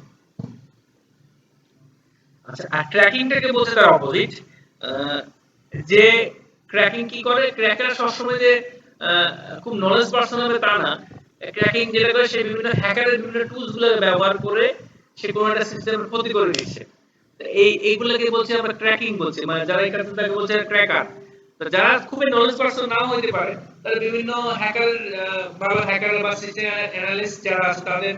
আচ্ছা, আর ট্র্যাকিংটাকে বলছে তার অপোজিট। যে ক্র্যাকিং কি করে, ক্র্যাকার সবসময় যে খুব নলেজ পারসন হবে তা না। ক্র্যাকিং যেটা করে, সে বিভিন্ন হ্যাকারের বিভিন্ন টুলস গুলো ব্যবহার করে সে কোনো একটা সিস্টেমের ক্ষতি করে দিচ্ছে। এইগুলোকে বলছি আমরা ক্র্যাকিং বলছি, মানে যারা এই কাজটা তাকে বলছে ক্র্যাকার। যারা খুবই নলেজ পারসন নাও হইতে পারে, তারা বিভিন্ন হ্যাকার, ভালো হ্যাকার বা সিস্টেম অ্যানালিস্ট যারা আছে, তাদের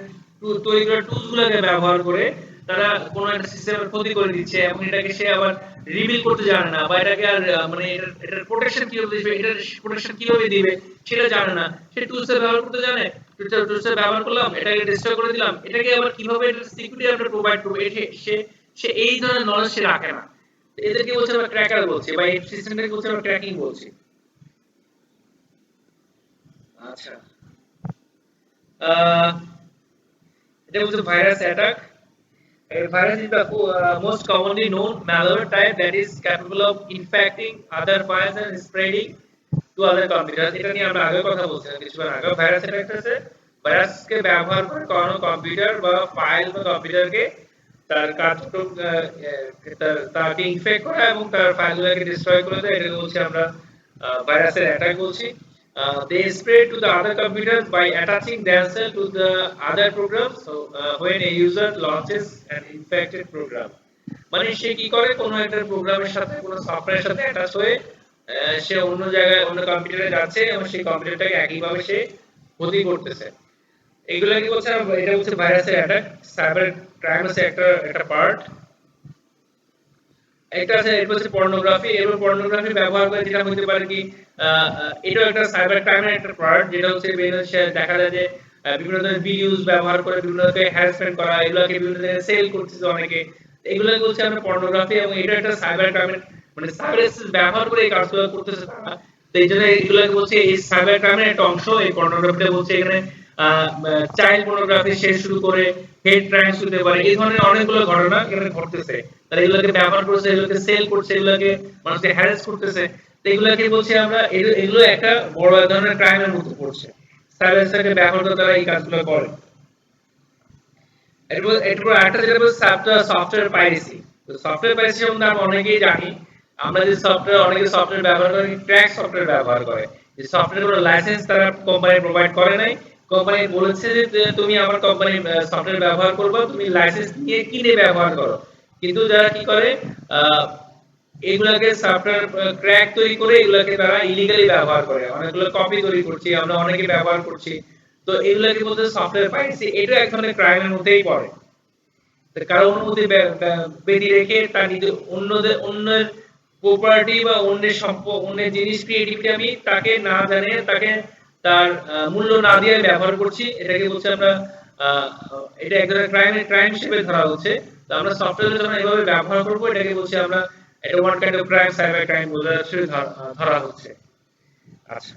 তৈরি করা টুলস গুলোকে ব্যবহার করে তারা কোনো একটা সিস্টেমের ক্ষতি করে দিচ্ছে, এবং এটাকে সে আবার রিভিল করতে জানে না, বা এটাকে আর মানে এটার প্রোটেকশন কিভাবে দিবে, এটার প্রোটেকশন কিভাবে দিবে সেটা জানে না। সে টুলসের ব্যবহার করতে জানে, টুলসের ব্যবহার করলাম, এটাকে ডিস্ট্রয় করে দিলাম, এটাকে আবার কিভাবে এটার সিকিউরিটি আমরা প্রোভাইড করব, সে এই ধরনের নলেজ সে রাখে না। এদেরকে বলছে আমরা ক্র্যাকার বলছি, বা এই সিস্টেমটাকে বলছে আমরা ক্র্যাকিং বলছি। আচ্ছা, এটা বলছে virus attack. A virus is the most commonly known malware type that is capable of infecting other files and spreading to other computers. এটা নিয়ে আমরা আগে কথা বলছিলাম কিছুক্ষণ আগে। ভাইরাস অ্যাটাক হচ্ছে ভাইরাসকে ব্যবহার করে কোনো কম্পিউটার বা ফাইল বা কম্পিউটারকে তার কার্যক্রম তাকে ইনফেক্ট করা এবং তার ফাইলগুলোকে ডিস্ট্রয় করে দেয়, এটাকে বলছি আমরা ভাইরাসের অ্যাটাক বলছি। They spread to the other computers by attaching themselves to the other programs. So when a user launches an infected program, মানে সে কি করে, কোনো একটা প্রোগ্রামের সাথে, কোনো সফটওয়্যারের সাথে অ্যাটাচ হয়ে সে অন্য জায়গায়, অন্য কম্পিউটারে যাচ্ছে এবং সেই কম্পিউটারটাকে একইভাবে সে ক্ষতি করতেছে। এগুলো কি বলছে, এটা হচ্ছে ভাইরাসের অ্যাটাক। সাইবার ক্রাইম হচ্ছে একটা পার্ট। একটা আছে, এটা হচ্ছে পর্নোগ্রাফি। এবং পর্নোগ্রাফি ব্যবহার করে যেটা হতে পারে কি, এটাও একটা সাইবার ক্রাইমের একটা পার্ট, যেটা হচ্ছে দেখা যায় যে বিভিন্ন ধরনের ভিডিওস ব্যবহার করে বিভিন্ন ধরনের হ্যারাসমেন্ট করা, এগুলোকে বিভিন্ন ধরনের সেল করতেছে অনেকে, এগুলোকে বলছে আমরা পর্নোগ্রাফি। এবং এটা একটা সাইবার ক্রাইমের, মানে সাইবার ব্যবহার করে এই কাজগুলো করতেছে তারা। তো এই জন্য এগুলোকে বলছে এই সাইবার ক্রাইমের একটা অংশ। এই পর্নোগ্রাফিটা বলছে এখানে চাইল্ড পর্নোগ্রাফি শেষ শুরু করে হেড ক্রাইমস হতে পারে, এই ধরনের অনেকগুলো ঘটনা এখানে ঘটতেছে। তারা এগুলোকে ব্যবহার করছে, এগুলোকে সেল করছে, এগুলোকে মানুষকে হ্যারাস করতেছে। তো এগুলোকে বলছি আমরা এগুলো একটা বড় এক ধরনের ক্রাইমের মধ্যে পড়ছে। সাইবার সেলকে ব্যবহার করে তারা এই কাজগুলো করে। এরপর একটা যেটা বলছে সফটওয়্যার পাইরেসি। তো সফটওয়্যার পাইরেসি সম্বন্ধে আমরা অনেকেই জানি। আমরা যে সফটওয়্যার, অনেকে সফটওয়্যার ব্যবহার করে ক্র্যাক সফটওয়্যার ব্যবহার করে। যে সফটওয়্যার গুলো লাইসেন্স তারা কোম্পানি প্রোভাইড করে নাই। কোম্পানি বলেছে যে তুমি আমার কোম্পানি সফটওয়্যার ব্যবহার করবে, তুমি লাইসেন্স নিয়ে কিনে ব্যবহার করো। কিন্তু যারা কি করে এগুলাকে সফটওয়্যার ক্র্যাক তৈরি করে এগুলাকে তারা ইলিগালি ব্যবহার করে। অনেকগুলো কপি তৈরি করছি, আমরা অনেকে ব্যবহার করছি। তো এগুলাকে বলতে সফটওয়্যার পাইরেসি, এটা এক ধরনের ক্রাইমের মধ্যেই পড়ে। কারো অনুমতি বেঁধে রেখে তার নিজের অন্যের প্রপার্টি বা অন্যের সম্পদ, অন্যের জিনিস ক্রিয়েটিভিটি আমি তাকে না জানিয়ে, তাকে তার মূল্য না দিয়ে ব্যবহার করছি, এটাকে বলছে আমরা এটা এক ধরনের ক্রাইম হিসেবে ধরা হচ্ছে। তো আমরা সফটওয়্যার যখন এভাবে ব্যবহার করব, এটাকে বলছি আমরা এটা one kind of crime, cyber crime বলে ধরা হচ্ছে। আচ্ছা,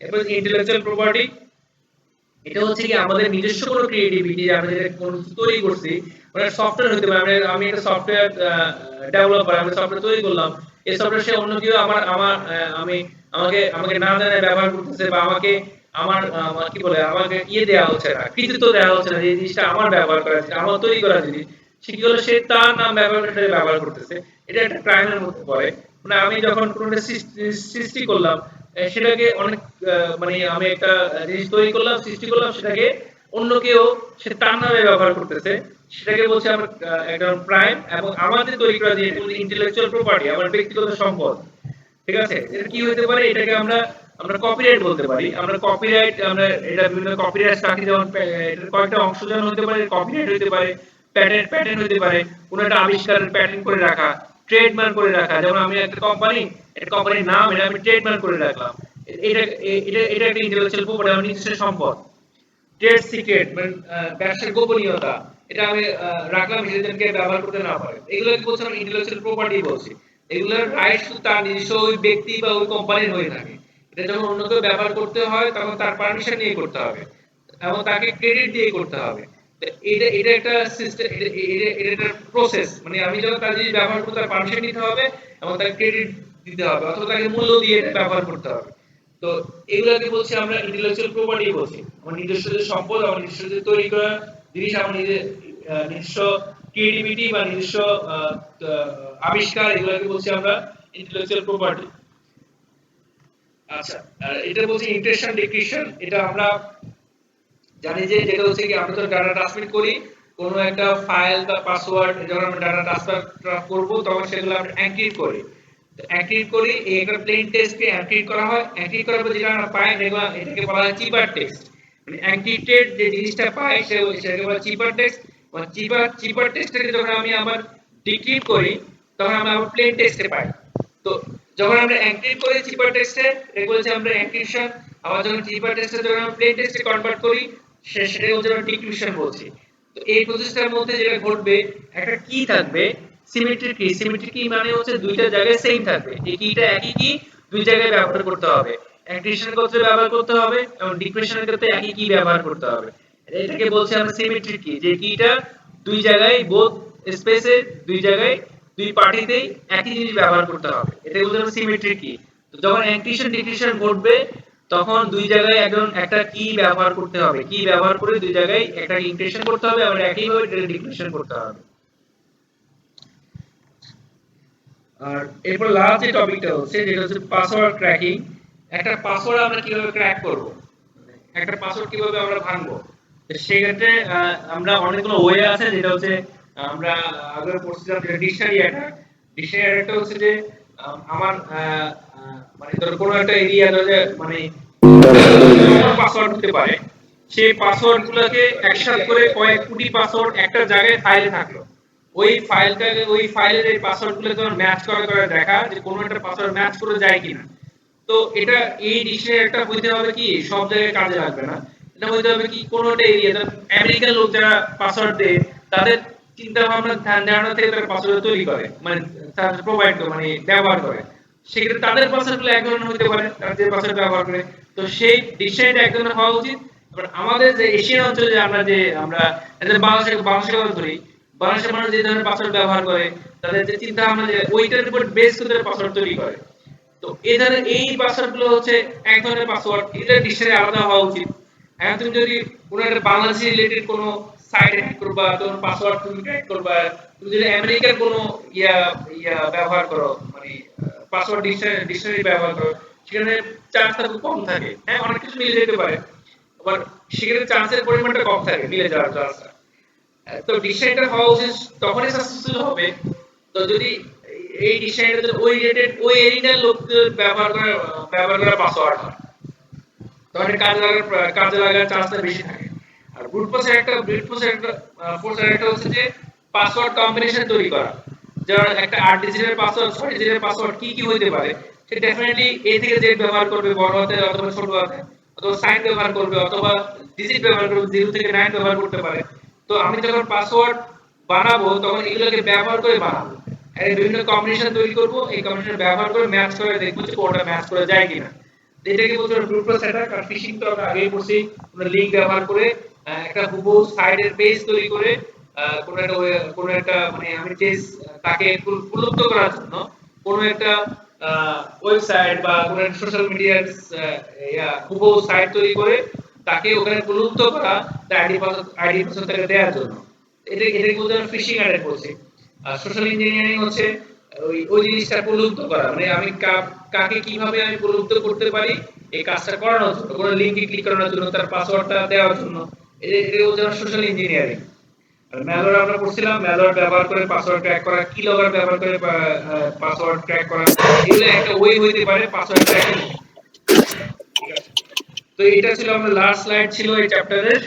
এরপর ইন্টেলেকচুয়াল প্রপার্টি, এটা হচ্ছে কি আমাদের নিজস্ব কোনো ক্রিয়েটিভিটি, আমরা যেটা কোনো কিছু তৈরি করছি, মানে সফটওয়্যার হতে পারে। আমি একটা সফটওয়্যার ডেভেলপার, আমি সফটওয়্যার তৈরি করলাম। এই সফটওয়্যার সে অন্য কেউ আমার আমার আমি আমাকে না জানে ব্যবহার করতেছে, বা আমাকে আমার কি বলে আমাকে দেওয়া হচ্ছে না, কৃতিত্ব দেওয়া হচ্ছে না, যে জিনিসটা আমার ব্যবহার করা, আমার তৈরি করা জিনিস, সে কি হলো, সে তার নাম ব্যবহার করতেছে। এটা একটা ক্রাইমের মধ্যে পড়ে। মানে আমি যখন কোনো সৃষ্টি করলাম, সেটাকে অনেক মানে আমি একটা জিনিস তৈরি করলাম, সৃষ্টি করলাম, সেটাকে অন্য কেউ সে তার নামে ব্যবহার করতেছে, সেটাকে বলছে আমরা একটা ক্রাইম। এবং আমাদের তৈরি করা যে ইন্টেলেকচুয়াল প্রপার্টি, আমার ব্যক্তিগত সম্পদ, ঠিক আছে, এটা কি হতে পারে, এটাকে আমরা আমরা কপিরাইট বলতে পারি। আমরা কপিরাইট, আমরা এটা বিভিন্ন কপিরাইট স্ট্রাকচার, যেমন এটার কয়েকটা অংশ যেমন হতে পারে, কপিরাইট হতে পারে, প্যাটেন্ট হতে পারে, কোনো একটা আবিষ্কারের প্যাটেন্ট করে রাখা, ট্রেডমার্ক করে রাখা। যেমন আমি একটা কোম্পানির নাম এটা আমি ট্রেডমার্ক করে রাখলাম, এটা এটা এটা একটা ইন্টেলেকচুয়াল প্রপার্টি, আমার নিজস্ব সম্পদ। ট্রেড সিক্রেট মানে ব্যবসার গোপনীয়তা, এটা আমি রাখলাম, সেটাকে ব্যবহার করতে না পারে। এগুলোকে বলছি আমরা ইন্টেলেকচুয়াল প্রপার্টি বলছি। এগুলোর রাইট শুধু তার নিজস্ব ওই ব্যক্তি বা ওই কোম্পানির হয়ে থাকে। এটা যখন অন্য কেউ ব্যবহার করতে হয়, তখন তার পারমিশন নিয়ে করতে হবে এবং তাকে ক্রেডিট দিয়ে করতে হবে। এটা এটা একটা সিস্টেম, এটা একটা প্রসেস। মানে আমি যখন তার জিনিস ব্যবহার করতে, তার পারমিশন নিতে হবে এবং তাকে ক্রেডিট দিতে হবে, অথবা তাকে মূল্য দিয়ে এটা ব্যবহার করতে হবে। তো এগুলোকে বলছি আমরা ইন্টেলেকচুয়াল প্রপার্টি বলছি। আমার নিজস্ব যে সম্পদ, আমার নিজস্ব যে তৈরি করা জিনিস, আমার নিজস্ব ক্রিয়েটিভিটি বা নিজস্ব আবিষ্কার, এগুলোকে বলছি আমরা ইন্টেলেকচুয়াল প্রপার্টি। আচ্ছা, এটা বলছি ইনক্রিপশন ডিক্রিপশন। এটা আমরা জানি যে যেটা হচ্ছে কি আমরা তো ডাটা ট্রান্সমিট করি, কোনো একটা ফাইল বা পাসওয়ার্ড যখন আমরা ডাটা ট্রান্সফার করব, তখন সেগুলো আমরা এনক্রিপ্ট করি। এনক্রিপ্ট করি, এই একটা প্লেন টেক্সটকে এনক্রিপ্ট করা হয়। এনক্রিপ্ট করার পর যেটা আমরা পাই, এটাকে বলা হয় চিপার টেক্সট। মানে এনক্রিপ্টেড যে জিনিসটা পাই, সেটাকে বলা চিপার টেক্সট। মানে চিপার টেক্সটটাকে যখন আমি আবার ডিক্রিপ্ট করি, তখন আমরা আবার প্লেন টেক্সটে পাই। তো যখন আমরা এনক্রিপ্ট করি চিপার টেক্সটে, এটা বলছে আমরা এনক্রিপশন। আবার যখন চিপার টেক্সটে যখন আমরা প্লেন টেক্সটে কনভার্ট করি, সেটাকে বলছে আমরা ডিক্রিপশন বলছি। তো এই প্রসেসটার মধ্যে যেটা ঘটবে, একটা কি থাকবে, সিমেট্রিক কি। সিমেট্রিক কি মানে হচ্ছে দুইটা জায়গায় সেম থাকবে, এই কিটা একই কি দুই জায়গায় ব্যবহার করতে হবে। এনক্রিপশনের ক্ষেত্রে ব্যবহার করতে হবে এবং ডিক্রিপশনের ক্ষেত্রে একই কি ব্যবহার করতে হবে। এটাকে বলছে আমরা সিমেট্রিক কি, যে কিটা দুই জায়গায়, বোথ স্পেসে, দুই জায়গায়, দুই পার্টিতেই একই জিনিস ব্যবহার করতে হবে। এটাকে বলছে আমরা সিমেট্রিক কি। তো যখন এনক্রিপশন ডিক্রিপশন ঘটবে, তখন দুই জায়গায় একটা কি ব্যবহার করতে হবে, কি ব্যবহার করে দুই জায়গায় একটা এনক্রিপশন করতে হবে, আবার একইভাবে ডিক্রিপশন করতে হবে। আর এরপর লাস্ট যে টপিকটা হচ্ছে, যেটা হচ্ছে পাসওয়ার্ড ক্র্যাকিং। একটা পাসওয়ার্ড আমরা কিভাবে ক্র্যাক করব, একটা পাসওয়ার্ড কিভাবে আমরা ভাঙবো, সেক্ষেত্রে আমরা অনেকগুলো ওয়ে আছে। যেটা হচ্ছে আমরা আগে পড়ছিলাম, যেটা ডিকশনারি অ্যাটাক। ডিকশনারি অ্যাটাকটা হচ্ছে যে আমার মানে ধরো কোনো একটা এরিয়া, মানে পাসওয়ার্ড হতে পারে, সেই পাসওয়ার্ড গুলোকে একসাথে করে কয়েক কোটি পাসওয়ার্ড একটা জায়গায় ফাইলে থাকলো। ওই ফাইলের এই পাসওয়ার্ড গুলো যখন ম্যাচ করে দেখা, যে কোনো একটা পাসওয়ার্ড ম্যাচ করে যায় কিনা। তো এটা এই ডিকশনারি একটা হইতে হবে কি সব জায়গায় কাজে লাগবে না, এটা হইতে হবে কি কোনো একটা এরিয়া। আমেরিকান লোক যারা পাসওয়ার্ড দেয়, তাদের চিন্তা ভাবনা ধারণা থেকে তারা পাসওয়ার্ড তৈরি করে, মানে প্রোভাইড করে, মানে ব্যবহার করে। সেক্ষেত্রে তাদের পাসওয়ার্ডগুলো এক ধরনের হতে পারে, তারা যে পাসওয়ার্ড ব্যবহার করে। তো সেই ডিকশনারিটা এক ধরনের হওয়া উচিত। এবার আমাদের যে এশিয়ান অঞ্চলে যে আমরা বাংলাদেশের কথা ধরি, বাংলাদেশের মানুষ যে ধরনের পাসওয়ার্ড ব্যবহার করে, তাদের যে চিন্তা ভাবনা যে ওইটার উপর বেস করে পাসওয়ার্ড তৈরি করে। তো এই ধরনের এই পাসওয়ার্ড গুলো হচ্ছে এক ধরনের পাসওয়ার্ড, এটা ডিকশনারি আলাদা হওয়া উচিত। এখন তুমি যদি কোনো একটা বাংলাদেশি রিলেটেড কোনো সাইট হ্যাক করবা, তোমার পাসওয়ার্ড তুমি ক্র্যাক করবা, তুমি যদি আমেরিকার কোনো ইয়া ইয়া ব্যবহার করো, মানে পাসওয়ার্ড ডিকশনারি ব্যবহার করো, সেখানে চান্সটা খুব কম থাকে। হ্যাঁ, অনেক কিছু মিলে যেতে পারে, আবার সেখানে চান্সের পরিমাণটা কম থাকে মিলে যাওয়ার চান্সটা। তো ডিকশনারিটা হওয়া উচিত তখনই সাকসেসফুল হবে তো যদি এই ডিকশনারিটা ওই রিলেটেড ওই এরিয়ার লোকদের ব্যবহার করা পাসওয়ার্ড হয়, তখন কাজে লাগার চান্সটা বেশি থাকে। আর ব্রুট ফোর্স একটা হচ্ছে যে পাসওয়ার্ড কম্বিনেশন তৈরি করা, যেমন একটা 8 ডিজিটের পাসওয়ার্ড 6 ডিজিটের পাসওয়ার্ড কি কি হইতে পারে, সে ডেফিনেটলি এ থেকে জেড ব্যবহার করবে, বড় হাতে অথবা ছোট হাতে, অথবা সাইন ব্যবহার করবে, অথবা ডিজিট ব্যবহার করবে, 0 থেকে 9 ব্যবহার করতে পারে। তো আমি যখন পাসওয়ার্ড বানাবো তখন এগুলোকে ব্যবহার করে বানাবো, এর বিভিন্ন কম্বিনেশন তৈরি করব, এই কম্বিনেশন ব্যবহার করে ম্যাচ করে দেখবো যে কোনটা ম্যাচ করে যায় কিনা। এটাকে বলতে পারি ব্রুট ফোর্স অ্যাটাক। আর ফিশিং তো আমরা আগেই পড়ছি, কোনো লিংক ব্যবহার করে একটা হুবহু সাইডের পেজ তৈরি করে কোনো একটা মানে আমি যে তাকে প্রলুব্ধ করার জন্য কোনো একটা ওয়েবসাইট বা কোনো একটা সোশ্যাল মিডিয়ার হুবহু সাইট তৈরি করে তাকে ওখানে প্রলুব্ধ করা, তার আইডি পাসওয়ার্ড তাকে দেওয়ার জন্য। এটাকে বলতে আমরা ফিশিং অ্যাটাক বলছি। আর সোশ্যাল ইঞ্জিনিয়ারিং হচ্ছে ওই জিনিসটা প্রলুব্ধ করা, মানে আমি কাকে কিভাবে আমি প্রলুব্ধ করতে পারি এই কাজটা করানোর জন্য, কোনো লিংকে ক্লিক করানোর জন্য, তার পাসওয়ার্ডটা দেওয়ার জন্য। এটা হচ্ছে সোশ্যাল ইঞ্জিনিয়ারিং। আর ম্যালওয়্যার আমরা পড়ছিলাম, ম্যালওয়্যার ব্যবহার করে পাসওয়ার্ড ক্র্যাক করা, কিলগার ব্যবহার করে পাসওয়ার্ড ক্র্যাক করা, এগুলো একটা ওয়ে হইতে পারে পাসওয়ার্ড ক্র্যাকিং। ঠিক আছে, তো এটা ছিল আমাদের লাস্ট স্লাইড ছিল এই চ্যাপ্টারের।